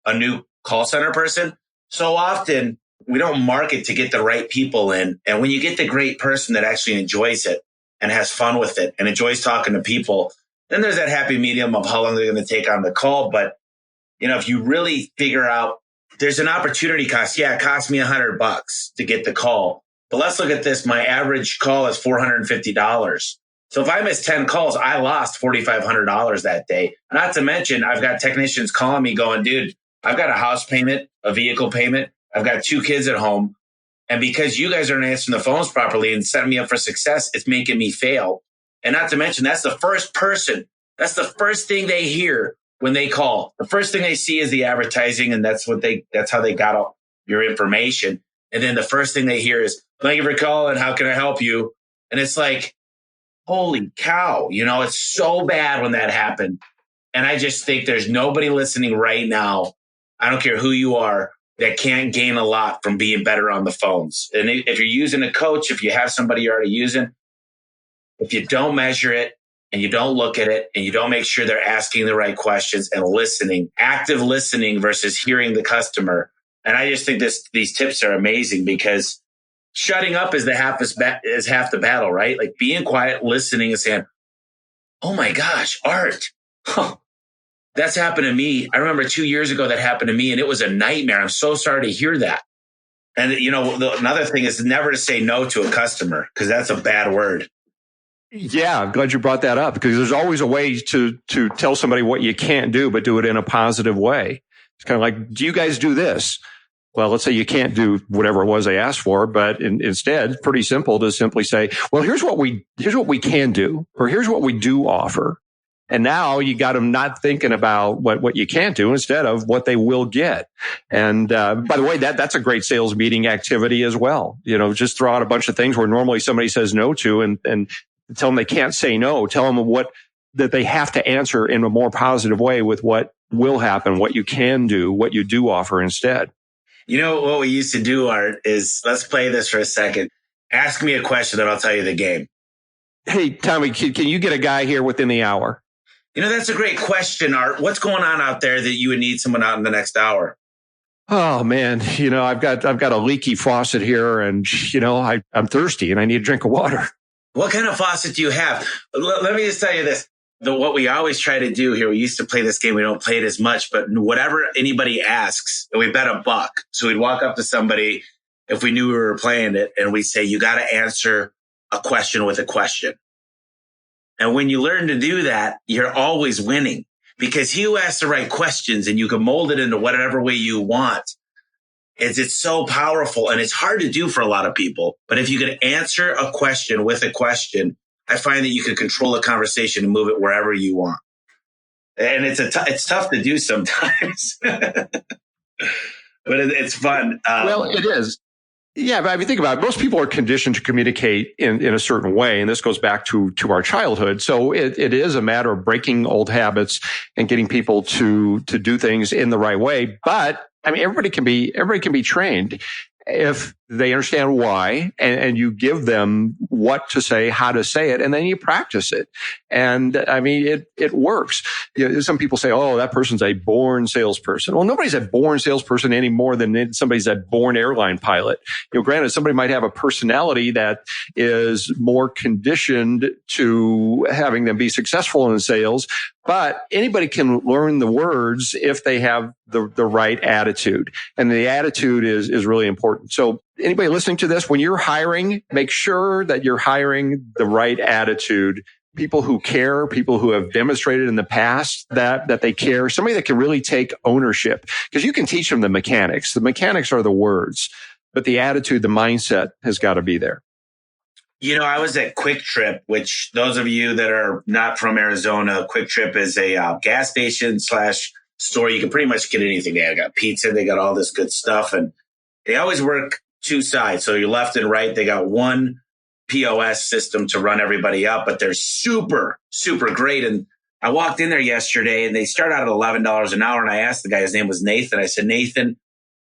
a new call center person. So often we don't market to get the right people in. And when you get the great person that actually enjoys it and has fun with it and enjoys talking to people, then there's that happy medium of how long they're going to take on the call. But, if you really figure out, there's an opportunity cost. Yeah, it cost me $100 to get the call. But let's look at this. My average call is $450. So if I miss 10 calls, I lost $4,500 that day. Not to mention, I've got technicians calling me going, dude, I've got a house payment, a vehicle payment. I've got 2 kids at home. And because you guys aren't answering the phones properly and setting me up for success, it's making me fail. And not to mention, that's the first thing they hear when they call. The first thing they see is the advertising, and that's how they got all your information. And then the first thing they hear is, thank you for calling. How can I help you? And it's like, holy cow, it's so bad when that happened. And I just think there's nobody listening right now, I don't care who you are, that can't gain a lot from being better on the phones. And if you're using a coach, if you have somebody you're already using, if you don't measure it, and you don't look at it, and you don't make sure they're asking the right questions and listening, active listening versus hearing the customer, And I just think these tips are amazing because shutting up is half the battle, right? Like being quiet, listening and saying, oh my gosh, Art. Huh, that's happened to me. I remember 2 years ago that happened to me and it was a nightmare. I'm so sorry to hear that. And, another thing is never to say no to a customer because that's a bad word.
Yeah, I'm glad you brought that up because there's always a way to tell somebody what you can't do, but do it in a positive way. It's kind of like, do you guys do this? Well, let's say you can't do whatever it was they asked for, but instead, pretty simple to simply say, well, here's what we can do, or here's what we do offer. And now you got them not thinking about what you can't do instead of what they will get. And, by the way, that's a great sales meeting activity as well. Just throw out a bunch of things where normally somebody says no to and tell them they can't say no. Tell them that they have to answer in a more positive way with what will happen, what you can do, what you do offer instead.
What we used to do, Art, is let's play this for a second. Ask me a question, then I'll tell you the game.
Hey, Tommy, can you get a guy here within the hour?
That's a great question, Art. What's going on out there that you would need someone out in the next hour?
Oh man, I've got a leaky faucet here and, I'm thirsty and I need a drink of water.
What kind of faucet do you have? Let me just tell you this. What we always try to do here, we used to play this game. We don't play it as much, but whatever anybody asks, we bet $1. So we'd walk up to somebody if we knew we were playing it and we'd say, you got to answer a question with a question. And when you learn to do that, you're always winning because he who asks the right questions and you can mold it into whatever way you want. It's so powerful and it's hard to do for a lot of people. But if you can answer a question with a question, I find that you can control a conversation and move it wherever you want. And it's tough to do sometimes, but it's fun.
Well, it is. Yeah, but I mean, think about it. Most people are conditioned to communicate in a certain way, and this goes back to our childhood. So it is a matter of breaking old habits and getting people to do things in the right way. But I mean, everybody can be trained if they understand why, and you give them what to say, how to say it, and then you practice it. And I mean, it works. Some people say, oh, that person's a born salesperson. Well, nobody's a born salesperson any more than somebody's a born airline pilot. Granted, somebody might have a personality that is more conditioned to having them be successful in sales, but anybody can learn the words if they have the right attitude. And the attitude is really important. So anybody listening to this, when you're hiring, make sure that you're hiring the right attitude. People who care, people who have demonstrated in the past that they care, somebody that can really take ownership. Because you can teach them the mechanics. The mechanics are the words, but the attitude, the mindset has got to be there.
I was at Quick Trip, which those of you that are not from Arizona, Quick Trip is a gas station / store. You can pretty much get anything. They got pizza. They got all this good stuff. And they always work two sides. So your left and right, they got one POS system to run everybody up, but they're super, super great. And I walked in there yesterday and they start out at $11 an hour. And I asked the guy, his name was Nathan. I said, Nathan,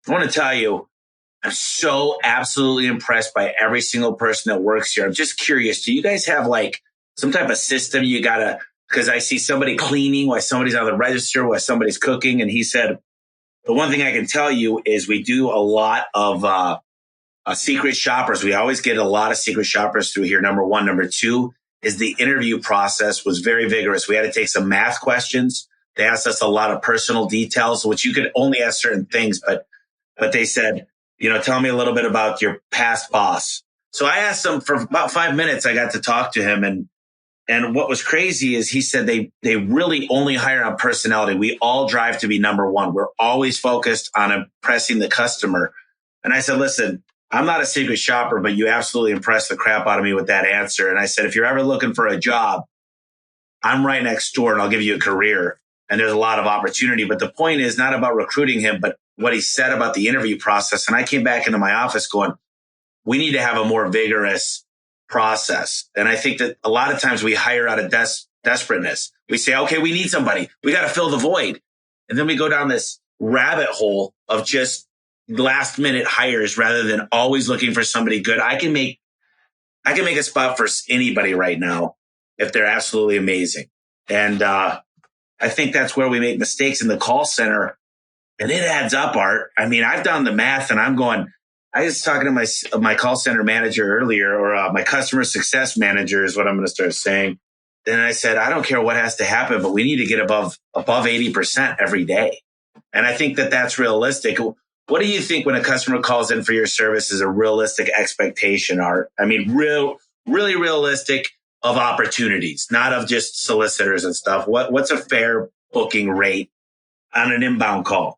I want to tell you, I'm so absolutely impressed by every single person that works here. I'm just curious. Do you guys have like some type of system you gotta, because I see somebody cleaning while somebody's on the register, while somebody's cooking. And he said, the one thing I can tell you is we do a lot of secret shoppers. We always get a lot of secret shoppers through here. Number one. Number two is the interview process was very vigorous. We had to take some math questions. They asked us a lot of personal details, which you could only ask certain things. But they said, tell me a little bit about your past boss. So I asked them for about 5 minutes. I got to talk to him. And what was crazy is he said they really only hire on personality. We all drive to be number one. We're always focused on impressing the customer. And I said, listen, I'm not a secret shopper, but you absolutely impressed the crap out of me with that answer. And I said, if you're ever looking for a job, I'm right next door and I'll give you a career. And there's a lot of opportunity. But the point is not about recruiting him, but what he said about the interview process. And I came back into my office going, we need to have a more vigorous process. And I think that a lot of times we hire out of desperateness. We say, okay, we need somebody. We got to fill the void. And then we go down this rabbit hole of just last minute hires rather than always looking for somebody good. I can make a spot for anybody right now if they're absolutely amazing. And I think that's where we make mistakes in the call center. And it adds up, Art. I mean, I've done the math and I'm going, I was talking to my call center manager earlier, or my customer success manager is what I'm going to start saying. Then I said, I don't care what has to happen, but we need to get above 80% every day. And I think that that's realistic. What do you think when a customer calls in for your service is a realistic expectation, Art? I mean, really realistic of opportunities, not of just solicitors and stuff. What's a fair booking rate on an inbound call?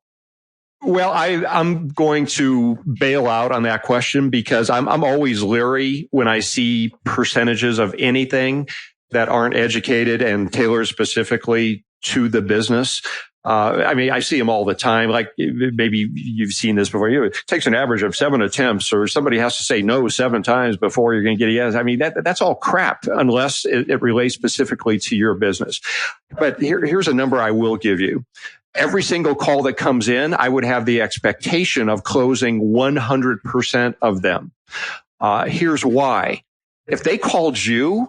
Well, I'm going to bail out on that question because I'm always leery when I see percentages of anything that aren't educated and tailored specifically to the business. I mean, I see them all the time. Like maybe you've seen this before. It takes an average of 7 attempts, or somebody has to say no 7 times before you're going to get a yes. I mean, that's all crap unless it relates specifically to your business. But here's a number I will give you. Every single call that comes in, I would have the expectation of closing 100% of them. Here's why. If they called you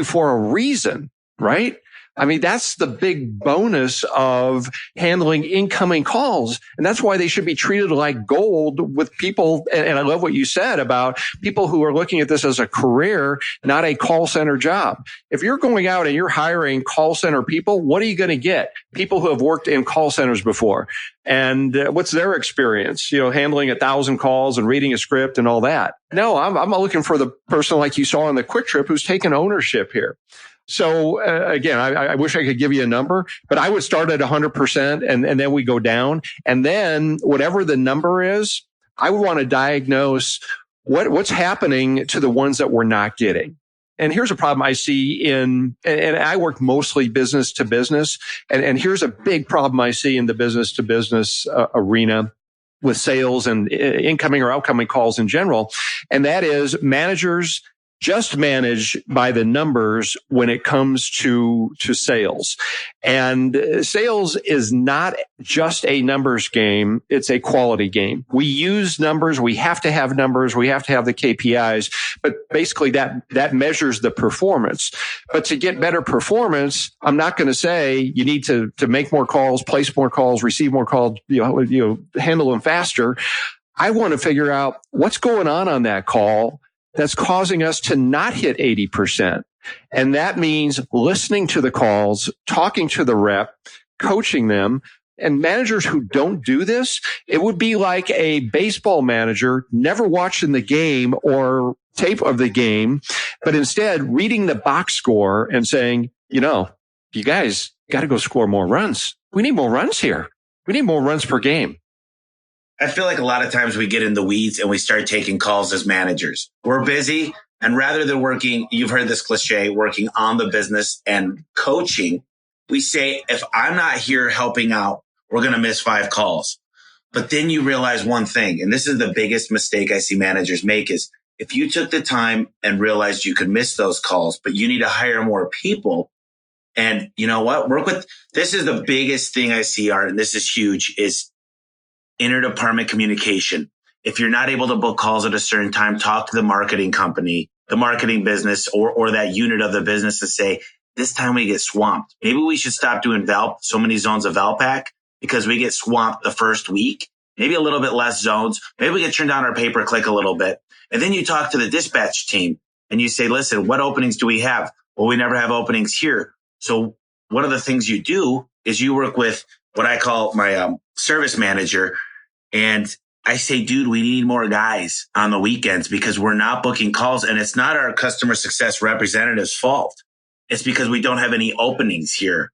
for a reason, right? I mean, that's the big bonus of handling incoming calls. And that's why they should be treated like gold with people. And I love what you said about people who are looking at this as a career, not a call center job. If you're going out and you're hiring call center people, what are you going to get? People who have worked in call centers before. And what's their experience? Handling 1,000 calls and reading a script and all that. No, I'm looking for the person like you saw on the Quick Trip who's taken ownership here. So again, I wish I could give you a number, but I would start at 100% and then we go down. And then whatever the number is, I would want to diagnose what's happening to the ones that we're not getting. And here's a problem I see and I work mostly business to business. And here's a big problem I see in the business to business arena with sales and incoming or outgoing calls in general. And that is managers just manage by the numbers when it comes to sales. And sales is not just a numbers game. It's a quality game. We use numbers. We have to have numbers. We have to have the KPIs, but basically that measures the performance. But to get better performance, I'm not going to say you need to make more calls, place more calls, receive more calls, handle them faster. I want to figure out what's going on that call that's causing us to not hit 80%. And that means listening to the calls, talking to the rep, coaching them. And managers who don't do this, it would be like a baseball manager never watching the game or tape of the game, but instead reading the box score and saying, you guys got to go score more runs. We need more runs here. We need more runs per game.
I feel like a lot of times we get in the weeds and we start taking calls as managers. We're busy, and rather than working, you've heard this cliche, working on the business and coaching, we say, if I'm not here helping out, we're going to miss 5 calls. But then you realize one thing, and this is the biggest mistake I see managers make, is if you took the time and realized you could miss those calls, but you need to hire more people. And you know what? This is the biggest thing I see, Art, and this is huge, is interdepartment communication. If you're not able to book calls at a certain time, talk to the marketing company, the marketing business, or that unit of the business to say, this time we get swamped. Maybe we should stop doing so many zones of Valpak because we get swamped the first week. Maybe a little bit less zones. Maybe we can turn down our pay-per-click a little bit. And then you talk to the dispatch team and you say, listen, what openings do we have? Well, we never have openings here. So one of the things you do is you work with what I call my service manager. And I say, dude, we need more guys on the weekends because we're not booking calls. And it's not our customer success representative's fault. It's because we don't have any openings here.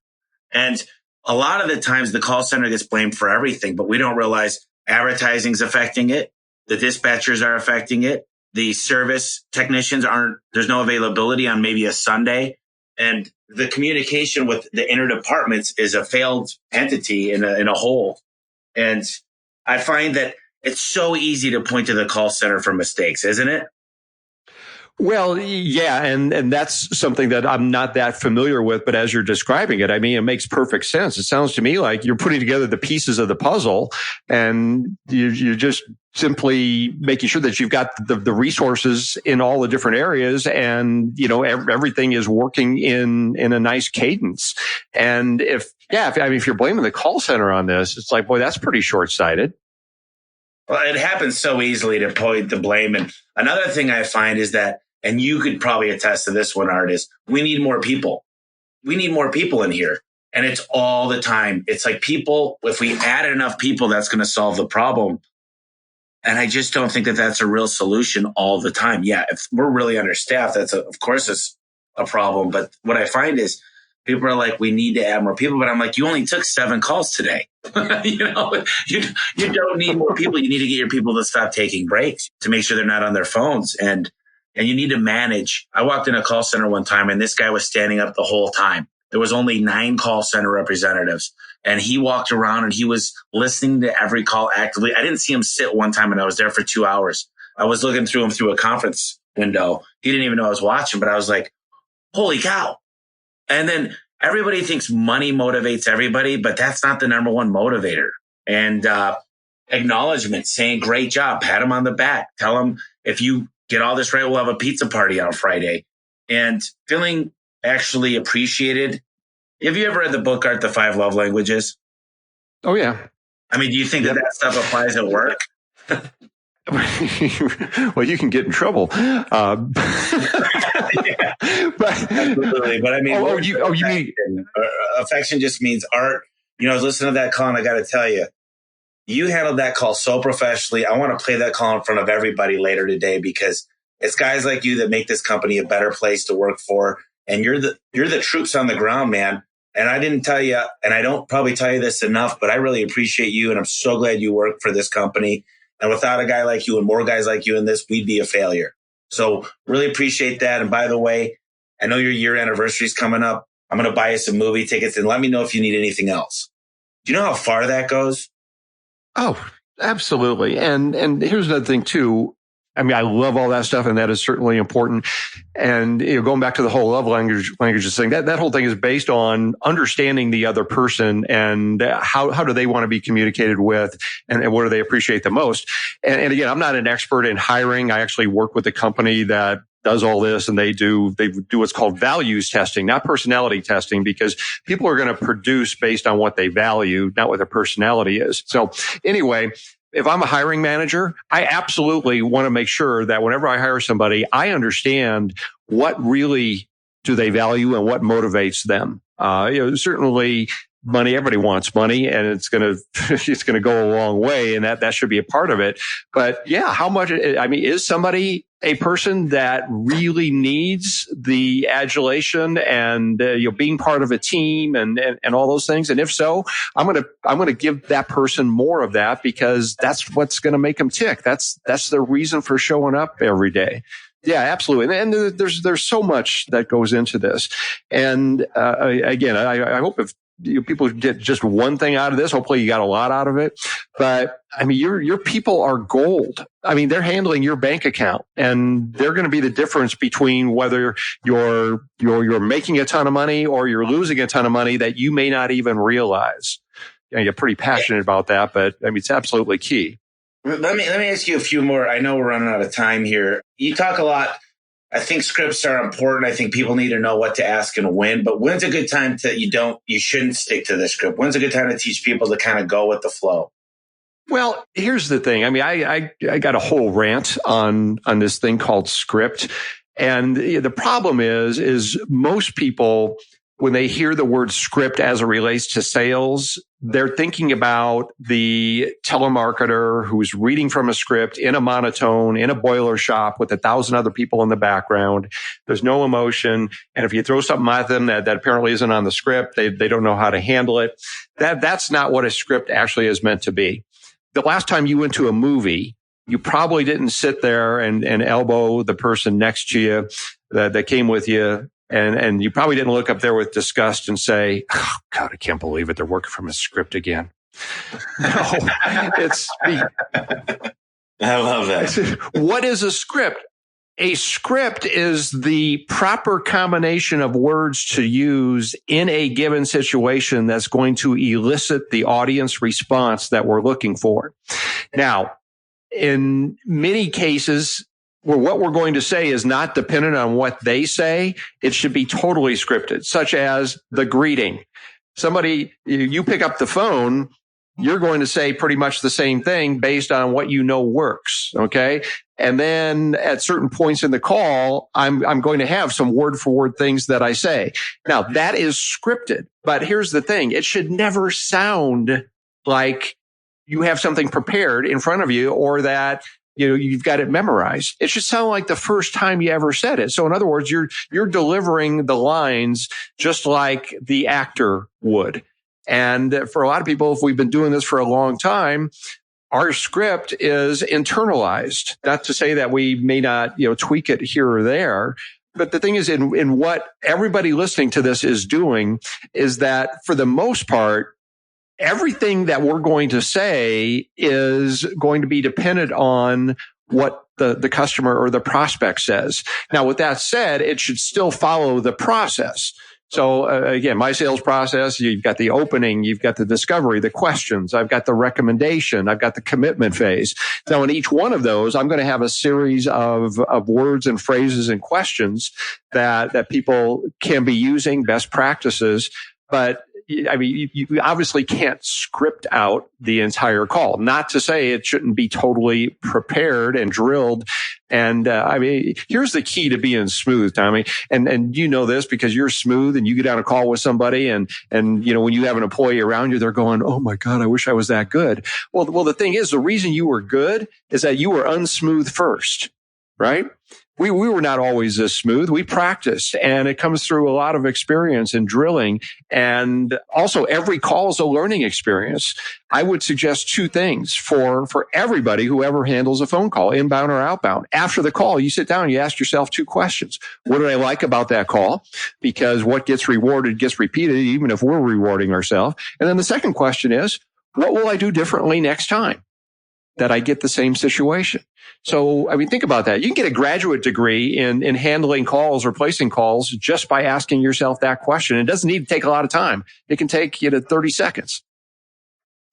And a lot of the times the call center gets blamed for everything, but we don't realize advertising's affecting it. The dispatchers are affecting it. The service technicians there's no availability on maybe a Sunday. And the communication with the interdepartments is a failed entity in a whole. And I find that it's so easy to point to the call center for mistakes, isn't it?
Well, yeah, and that's something that I'm not that familiar with, but as you're describing it, I mean, it makes perfect sense. It sounds to me like you're putting together the pieces of the puzzle and you're just simply making sure that you've got the resources in all the different areas, and everything is working in a nice cadence. And if you're blaming the call center on this, it's like, boy, that's pretty short-sighted.
Well, it happens so easily to point the blame. And another thing I find is that, and you could probably attest to this one, Art, is we need more people. We need more people in here. And it's all the time. It's like people, if we add enough people, that's going to solve the problem. And I just don't think that that's a real solution all the time. Yeah, if we're really understaffed, of course it's a problem. But what I find is people are like, we need to add more people. But I'm like, you only took 7 calls today. You don't need more people. You need to get your people to stop taking breaks, to make sure they're not on their phones. And you need to manage. I walked in a call center one time and this guy was standing up the whole time. There was only 9 call center representatives, and he walked around and he was listening to every call actively. I didn't see him sit one time, and I was there for 2 hours. I was looking through him through a conference window. He didn't even know I was watching, but I was like, holy cow. And then everybody thinks money motivates everybody, but that's not the number one motivator. And acknowledgement, saying great job, pat him on the back, tell him if you get all this right, we'll have a pizza party on Friday. And feeling actually appreciated. Have you ever read the book, Art, The 5 Love Languages?
Oh, yeah.
I mean, do you think that stuff applies at work?
Well, you can get in trouble.
Yeah, absolutely. But I mean,
you mean
affection just means, Art. I was listening to that call, and I got to tell you, you handled that call so professionally. I want to play that call in front of everybody later today, because it's guys like you that make this company a better place to work for. And you're the troops on the ground, man. And I didn't tell you, and I don't probably tell you this enough, but I really appreciate you. And I'm so glad you work for this company. And without a guy like you and more guys like you in this, we'd be a failure. So really appreciate that. And by the way, I know your year anniversary is coming up. I'm going to buy you some movie tickets, and let me know if you need anything else. Do you know how far that goes?
Oh, absolutely. And here's another thing too. I mean, I love all that stuff, and that is certainly important. And going back to the whole love languages thing, that whole thing is based on understanding the other person and how do they want to be communicated with, and what do they appreciate the most. And again, I'm not an expert in hiring. I actually work with a company that does all this, and they do what's called values testing, not personality testing, because people are going to produce based on what they value, not what their personality is. So anyway, if I'm a hiring manager, I absolutely want to make sure that whenever I hire somebody, I understand what really do they value and what motivates them. Certainly money, everybody wants money, and it's going to go a long way, and that should be a part of it. But yeah, how much, I mean, is somebody a person that really needs the adulation and being part of a team and all those things? And if so, I'm going to give that person more of that, because that's what's going to make them tick. That's the reason for showing up every day. Yeah, absolutely. And there's so much that goes into this. And again, I hope if people get just one thing out of this, hopefully you got a lot out of it. But I mean, your people are gold. I mean, they're handling your bank account, and they're going to be the difference between whether you're making a ton of money or you're losing a ton of money that you may not even realize. You're pretty passionate about that, but I mean, it's absolutely key.
Let me ask you a few more. I know we're running out of time here. You talk a lot. I think scripts are important. I think people need to know what to ask and when, but when's a good time you shouldn't stick to the script? When's a good time to teach people to kind of go with the flow?
Well, here's the thing. I mean, I got a whole rant on this thing called script. And the problem is most people, when they hear the word script as it relates to sales, they're thinking about the telemarketer who's reading from a script in a monotone, in a boiler shop with 1,000 other people in the background. There's no emotion. And if you throw something at them that apparently isn't on the script, they don't know how to handle it. That's not what a script actually is meant to be. The last time you went to a movie, you probably didn't sit there and elbow the person next to you that came with you. And you probably didn't look up there with disgust and say, oh, God, I can't believe it. They're working from a script again. No,
I love that.
What is a script? A script is the proper combination of words to use in a given situation that's going to elicit the audience response that we're looking for. Now, in many cases, where what we're going to say is not dependent on what they say, it should be totally scripted, such as the greeting. Somebody, you pick up the phone, you're going to say pretty much the same thing based on what you know works. Okay. And then at certain points in the call, I'm going to have some word for word things that I say. Now that is scripted, but here's the thing. It should never sound like you have something prepared in front of you or that, you've got it memorized. It should sound like the first time you ever said it. So in other words, you're delivering the lines just like the actor would. And for a lot of people, if we've been doing this for a long time, our script is internalized. Not to say that we may not, tweak it here or there. But the thing is, in what everybody listening to this is doing is that for the most part, everything that we're going to say is going to be dependent on what the customer or the prospect says. Now, with that said, it should still follow the process. So again, my sales process, you've got the opening, you've got the discovery, the questions, I've got the recommendation, I've got the commitment phase. Now in each one of those, I'm going to have a series of words and phrases and questions that people can be using, best practices. But I mean, you obviously can't script out the entire call. Not to say it shouldn't be totally prepared and drilled. And I mean, here's the key to being smooth, Tommy. And you know this because you're smooth and you get on a call with somebody and when you have an employee around you, they're going, "Oh my God, I wish I was that good." Well, the thing is, the reason you were good is that you were unsmooth first, right? We were not always this smooth. We practiced, and it comes through a lot of experience and drilling. And also every call is a learning experience. I would suggest two things for everybody who ever handles a phone call, inbound or outbound. After the call, you sit down and you ask yourself two questions. What did I like about that call? Because what gets rewarded gets repeated, even if we're rewarding ourselves. And then the second question is, what will I do differently next time that I get the same situation? So, I mean, think about that. You can get a graduate degree in handling calls or placing calls just by asking yourself that question. It doesn't need to take a lot of time. It can take 30 seconds.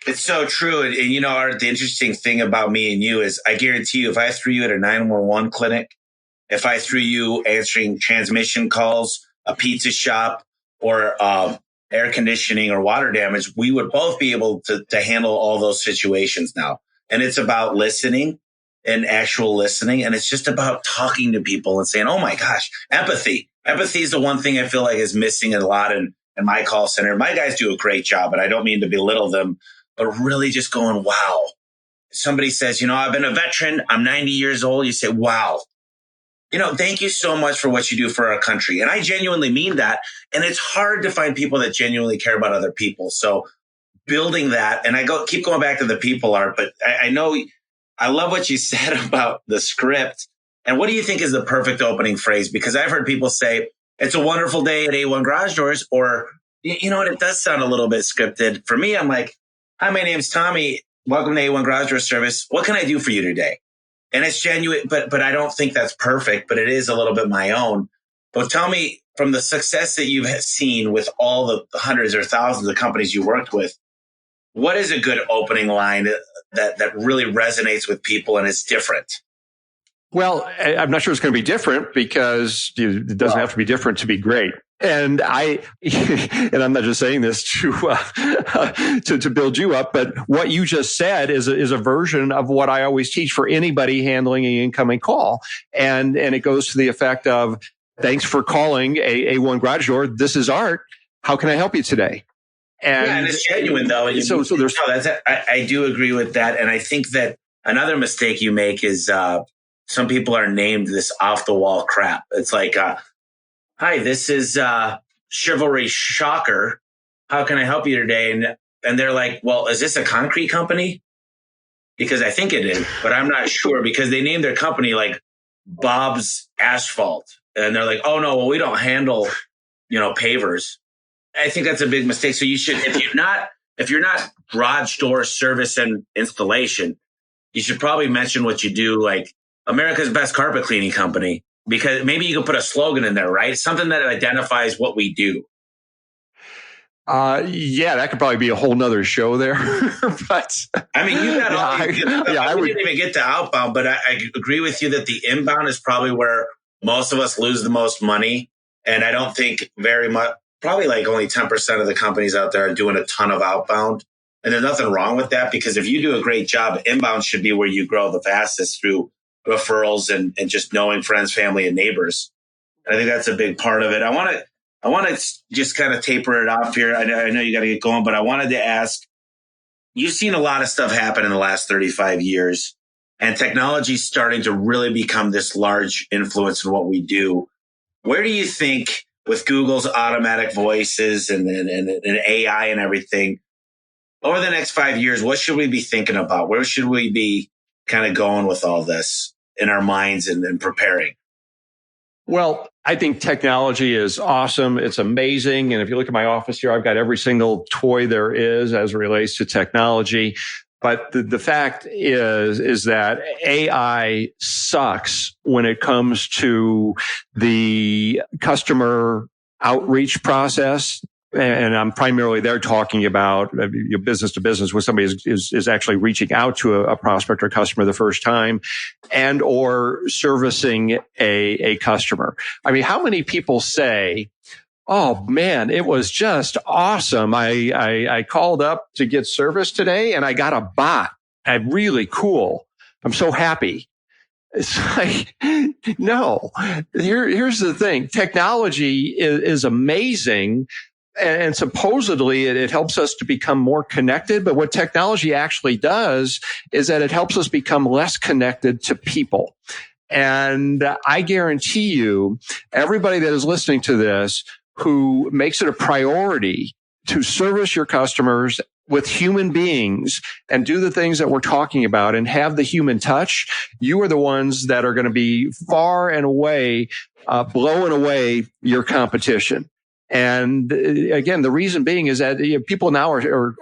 It's so true. And Art, the interesting thing about me and you is I guarantee you, if I threw you at a 911 clinic, if I threw you answering transmission calls, a pizza shop, or air conditioning or water damage, we would both be able to handle all those situations now. And it's about listening and actual listening. And it's just about talking to people and saying, "Oh my gosh, empathy." Empathy is the one thing I feel like is missing a lot in my call center. My guys do a great job, and I don't mean to belittle them, but really just going, wow. Somebody says, "I've been a veteran. I'm 90 years old." You say, "Wow. Thank you so much for what you do for our country." And I genuinely mean that. And it's hard to find people that genuinely care about other people. So building that, and keep going back to the people, Art, but I know I love what you said about the script. And what do you think is the perfect opening phrase? Because I've heard people say, "It's a wonderful day at A1 Garage Doors," or, what, it does sound a little bit scripted. For me, I'm like, "Hi, my name's Tommy. Welcome to A1 Garage Door Service. What can I do for you today?" And it's genuine, but I don't think that's perfect, but it is a little bit my own. But tell me, from the success that you've seen with all the hundreds or thousands of companies you worked with, what is a good opening line that really resonates with people and is different?
Well, I'm not sure it's going to be different because it doesn't have to be different to be great. And and I'm not just saying this to build you up, but what you just said is a version of what I always teach for anybody handling an incoming call. And it goes to the effect of, "Thanks for calling A1 Garage Door. This is Art. How can I help you today?"
And it's genuine, though. And
so there's,
I do agree with that. And I think that another mistake you make is some people are named this off the wall crap. It's like, "Hi, this is Chivalry Shocker. How can I help you today?" And they're like, "Well, is this a concrete company?" Because I think it is, but I'm not sure, because they named their company like Bob's Asphalt. And they're like, "Oh no, well, we don't handle, pavers." I think that's a big mistake. So you should, if you're not garage door service and installation, you should probably mention what you do, like America's best carpet cleaning company, because maybe you can put a slogan in there, right? Something that identifies what we do.
Yeah, that could probably be a whole nother show there. But
I mean, you got all these good stuff.
I
didn't even get to outbound, but I agree with you that the inbound is probably where most of us lose the most money. And I don't think very much, probably like only 10% of the companies out there are doing a ton of outbound. And there's nothing wrong with that, because if you do a great job, inbound should be where you grow the fastest through referrals and just knowing friends, family, and neighbors. I think that's a big part of it. I want to just kind of taper it off here. I know you got to get going, but I wanted to ask, you've seen a lot of stuff happen in the last 35 years, and technology is starting to really become this large influence in what we do. Where do you think, with Google's automatic voices and AI and everything, over the next 5 years, what should we be thinking about? Where should we be kind of going with all this in our minds and preparing?
Well, I think technology is awesome. It's amazing. And if you look at my office here, I've got every single toy there is as it relates to technology. But the fact is that AI sucks when it comes to the customer outreach process. And I'm primarily there talking about business to business, where somebody is actually reaching out to a prospect or customer the first time, and or servicing a customer. I mean, how many people say, "Oh man, it was just awesome. I called up to get service today and I got a bot. Really cool. I'm so happy." It's like, no, here's the thing. Technology is amazing. And supposedly it helps us to become more connected. But what technology actually does is that it helps us become less connected to people. And I guarantee you, everybody that is listening to this who makes it a priority to service your customers with human beings and do the things that we're talking about and have the human touch, you are the ones that are going to be far and away blowing away your competition. And again, the reason being is that people now are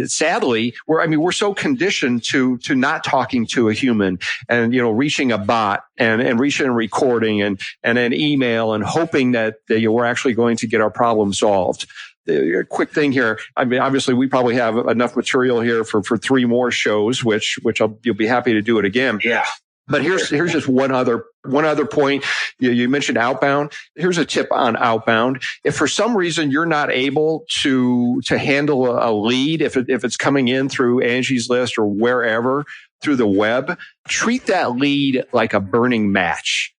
sadly, we're so conditioned to not talking to a human and, reaching a bot and reaching and recording and an email and hoping that we're actually going to get our problem solved. A quick thing here. I mean, obviously we probably have enough material here for 3 more shows, which you'll be happy to do it again.
Yeah.
But here's just one other point. You mentioned outbound. Here's a tip on outbound. If for some reason you're not able to handle a lead, if it's coming in through Angie's List or wherever through the web, treat that lead like a burning match.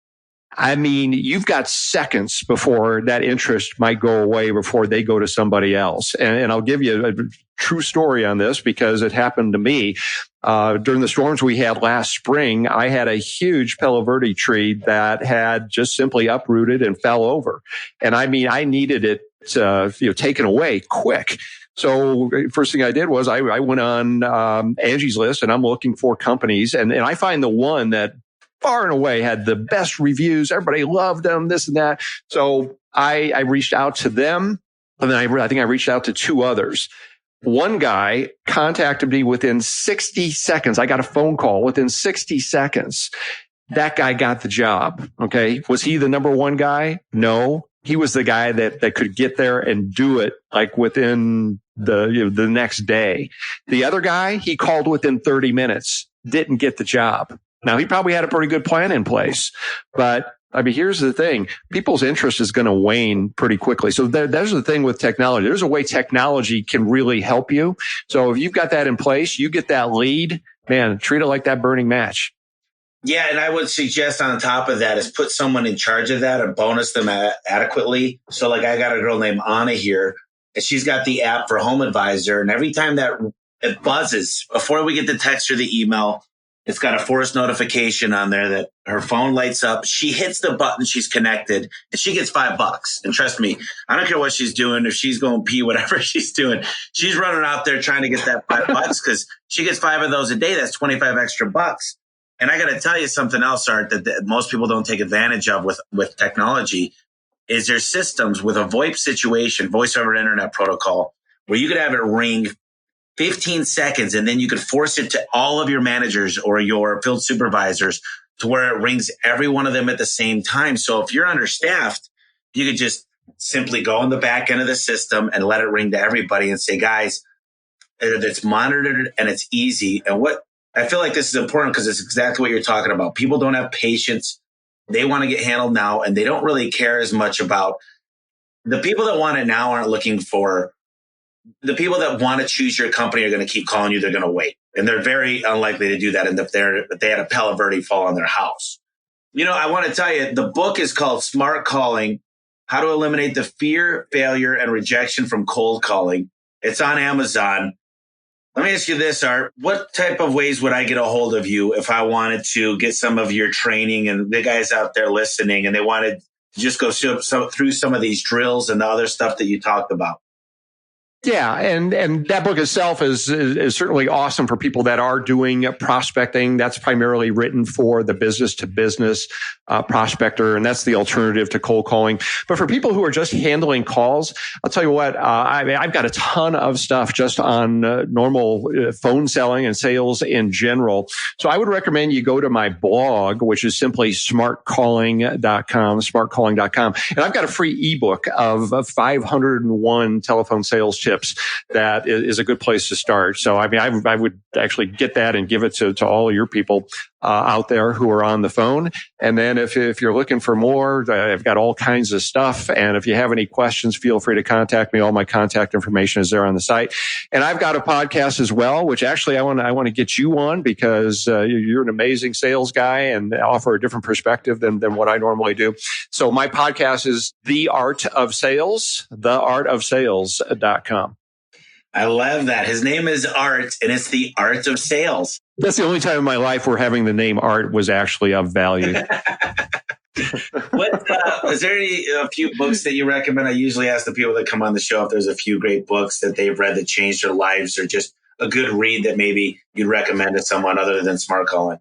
I mean, you've got seconds before that interest might go away before they go to somebody else. And I'll give you a true story on this because it happened to me. During the storms we had last spring, I had a huge Palo Verde tree that had just simply uprooted and fell over. And I mean, I needed it, taken away quick. So first thing I did was I went on Angie's List and I'm looking for companies and I find the one that far and away had the best reviews. Everybody loved them, this and that. So I reached out to them. And then I think I reached out to 2 others. One guy contacted me within 60 seconds. I got a phone call within 60 seconds. That guy got the job. Okay. Was he the number 1 guy? No. He was the guy that could get there and do it like within the next day. The other guy, he called within 30 minutes, didn't get the job. Now, he probably had a pretty good plan in place, but I mean, here's the thing. People's interest is going to wane pretty quickly. So there's the thing with technology. There's a way technology can really help you. So if you've got that in place, you get that lead, man, treat it like that burning match.
Yeah. And I would suggest on top of that is put someone in charge of that and bonus them adequately. So like I got a girl named Anna here and she's got the app for Home Advisor. And every time that it buzzes, before we get the text or the email, it's got a force notification on there that her phone lights up. She hits the button. She's connected and she gets $5. And trust me, I don't care what she's doing. If she's going pee, whatever she's doing, she's running out there trying to get that $5 because she gets 5 of those a day. That's 25 extra bucks. And I got to tell you something else, Art, that most people don't take advantage of with technology is there's systems with a VoIP situation, voice over internet protocol, where you could have it ring 15 seconds, and then you could force it to all of your managers or your field supervisors to where it rings every one of them at the same time. So if you're understaffed, you could just simply go on the back end of the system and let it ring to everybody and say, guys, it's monitored and it's easy. And what I feel like this is important because it's exactly what you're talking about. People don't have patience. They want to get handled now, and they don't really care as much about the people that want it now aren't looking for the people that want to choose your company are going to keep calling you. They're going to wait, and they're very unlikely to do that. And if they had a Palo Verde fall on their house, I want to tell you, the book is called Smart Calling: How to Eliminate the Fear, Failure, and Rejection from Cold Calling. It's on Amazon. Let me ask you this, Art. What type of ways would I get a hold of you if I wanted to get some of your training, and the guys out there listening and they wanted to just go through some of these drills and the other stuff that you talked about?
Yeah, and that book itself is certainly awesome for people that are doing prospecting. That's primarily written for the business to business prospector, and that's the alternative to cold calling. But for people who are just handling calls, I'll tell you what, I've got a ton of stuff just on normal phone selling and sales in general. So I would recommend you go to my blog, which is simply smartcalling.com, and I've got a free ebook of 501 telephone sales tips. That is a good place to start. So, I would actually get that and give it to all of your people out there who are on the phone. And then if you're looking for more, I've got all kinds of stuff. And if you have any questions, feel free to contact me. All my contact information is there on the site. And I've got a podcast as well, which actually I want to get you on because you're an amazing sales guy and offer a different perspective than what I normally do. So my podcast is The Art of Sales, theartofsales.com.
I love that. His name is Art, and it's The Art of Sales.
That's the only time in my life where having the name Art was actually of value.
Is there a few books that you recommend? I usually ask the people that come on the show if there's a few great books that they've read that changed their lives, or just a good read that maybe you'd recommend to someone other than Smart Calling.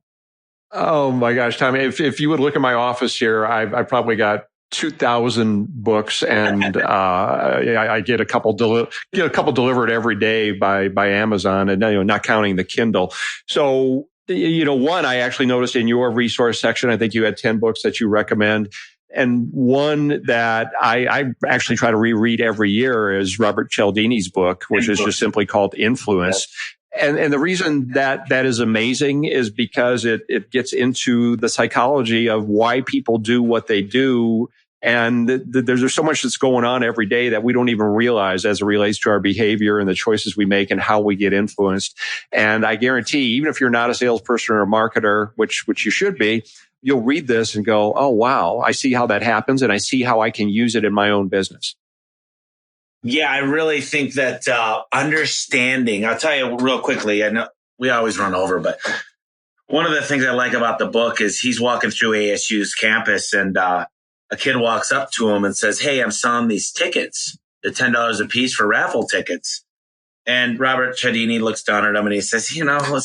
Oh my gosh, Tommy! If you would look at my office here, I probably got 2,000 books, and I get a couple delivered every day by Amazon, and not counting the Kindle. So one I actually noticed in your resource section, I think you had 10 books that you recommend. And one that I actually try to reread every year is Robert Cialdini's book, which is just simply called Influence. And the reason that is amazing is because it gets into the psychology of why people do what they do. And there's so much that's going on every day that we don't even realize as it relates to our behavior and the choices we make and how we get influenced. And I guarantee, even if you're not a salesperson or a marketer, which you should be, you'll read this and go, oh, wow, I see how that happens, and I see how I can use it in my own business.
Yeah, I really think that understanding, I'll tell you real quickly, I know we always run over, but one of the things I like about the book is he's walking through ASU's campus, and a kid walks up to him and says, hey, I'm selling these tickets. They're $10 a piece for raffle tickets. And Robert Cialdini looks down at him and he says,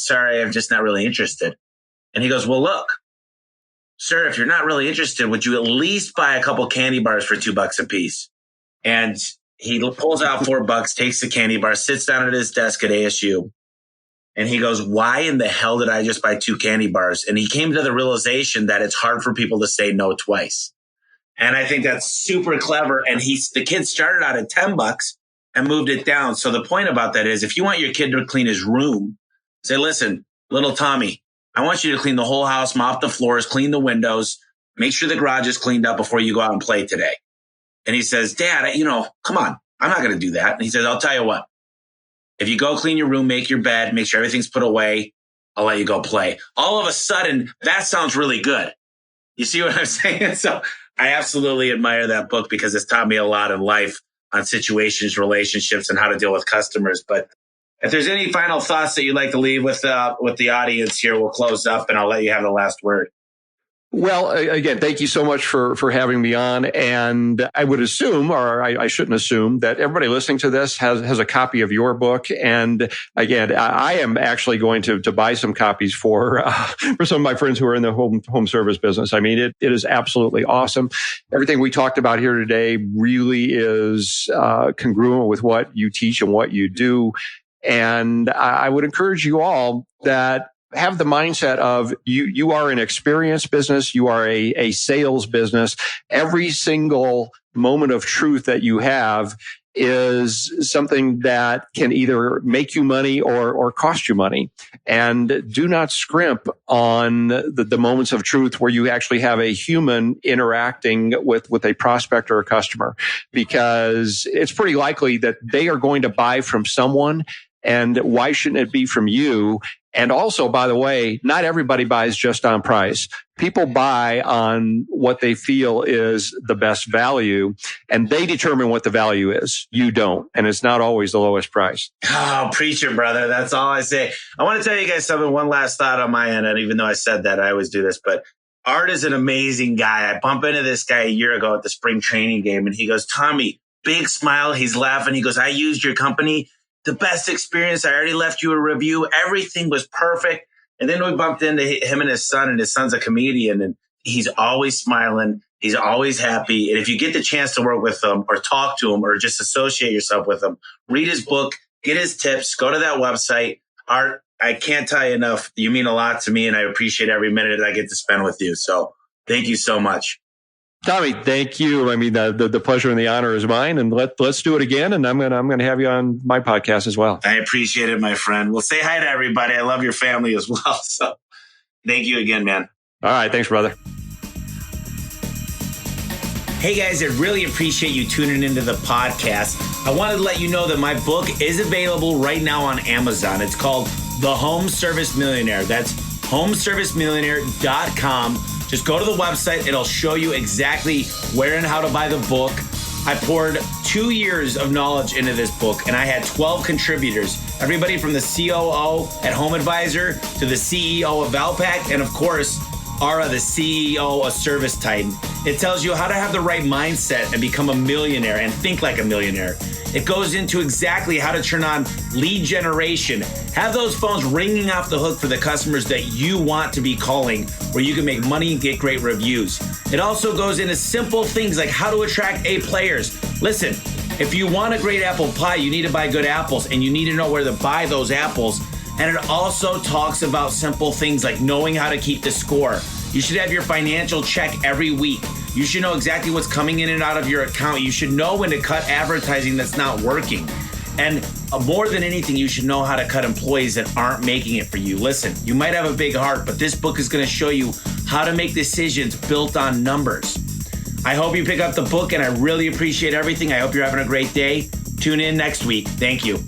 sorry, I'm just not really interested. And he goes, well, look, sir, if you're not really interested, would you at least buy a couple candy bars for $2 a piece? And he pulls out $4, takes the candy bar, sits down at his desk at ASU. And he goes, why in the hell did I just buy 2 candy bars? And he came to the realization that it's hard for people to say no twice. And I think that's super clever. And the kid started out at $10 and moved it down. So the point about that is, if you want your kid to clean his room, say, listen, little Tommy, I want you to clean the whole house, mop the floors, clean the windows, make sure the garage is cleaned up before you go out and play today. And he says, Dad, come on, I'm not going to do that. And he says, I'll tell you what, if you go clean your room, make your bed, make sure everything's put away, I'll let you go play. All of a sudden, that sounds really good. You see what I'm saying? So I absolutely admire that book because it's taught me a lot in life on situations, relationships, and how to deal with customers. But if there's any final thoughts that you'd like to leave with the audience here, we'll close up and I'll let you have the last word.
Well, again, thank you so much for having me on. And I would assume, or I shouldn't assume, that everybody listening to this has a copy of your book. And again, I am actually going to buy some copies for some of my friends who are in the home service business. I mean, it is absolutely awesome. Everything we talked about here today really is congruent with what you teach and what you do. And I would encourage you all that have the mindset of you are an experience business. You are a sales business. Every single moment of truth that you have is something that can either make you money or cost you money. And do not scrimp on the moments of truth where you actually have a human interacting with a prospect or a customer, because it's pretty likely that they are going to buy from someone. And why shouldn't it be from you? And also, by the way, not everybody buys just on price. People buy on what they feel is the best value, and they determine what the value is. You don't. And it's not always the lowest price.
Oh, preacher, brother. That's all I say. I want to tell you guys something, one last thought on my end. And even though I said that, I always do this, but Art is an amazing guy. I bumped into this guy a year ago at the spring training game, and he goes, Tommy, big smile. He's laughing. He goes, I used your company. The best experience. I already left you a review. Everything was perfect. And then we bumped into him and his son, and his son's a comedian, and he's always smiling. He's always happy. And if you get the chance to work with him or talk to him or just associate yourself with him, read his book, get his tips, go to that website. Art, I can't tell you enough. You mean a lot to me, and I appreciate every minute that I get to spend with you. So thank you so much.
Tommy, thank you. I mean, the pleasure and the honor is mine, and let's do it again. And I'm gonna have you on my podcast as well.
I appreciate it, my friend. Well, say hi to everybody. I love your family as well. So, thank you again, man.
All right, thanks, brother.
Hey guys, I really appreciate you tuning into the podcast. I wanted to let you know that my book is available right now on Amazon. It's called The Home Service Millionaire. That's homeservicemillionaire.com. Just go to the website. It'll show you exactly where and how to buy the book. I poured 2 years of knowledge into this book, and I had 12 contributors. Everybody from the COO at Home Advisor to the CEO of Valpak, and of course, Ara, the CEO of Service Titan. It tells you how to have the right mindset and become a millionaire and think like a millionaire. It goes into exactly how to turn on lead generation, have those phones ringing off the hook for the customers that you want to be calling, where you can make money and get great reviews. It also goes into simple things like how to attract A players. Listen, if you want a great apple pie, you need to buy good apples, and you need to know where to buy those apples. And it also talks about simple things like knowing how to keep the score. You should have your financial check every week. You should know exactly what's coming in and out of your account. You should know when to cut advertising that's not working. And more than anything, you should know how to cut employees that aren't making it for you. Listen, you might have a big heart, but this book is going to show you how to make decisions built on numbers. I hope you pick up the book, and I really appreciate everything. I hope you're having a great day. Tune in next week. Thank you.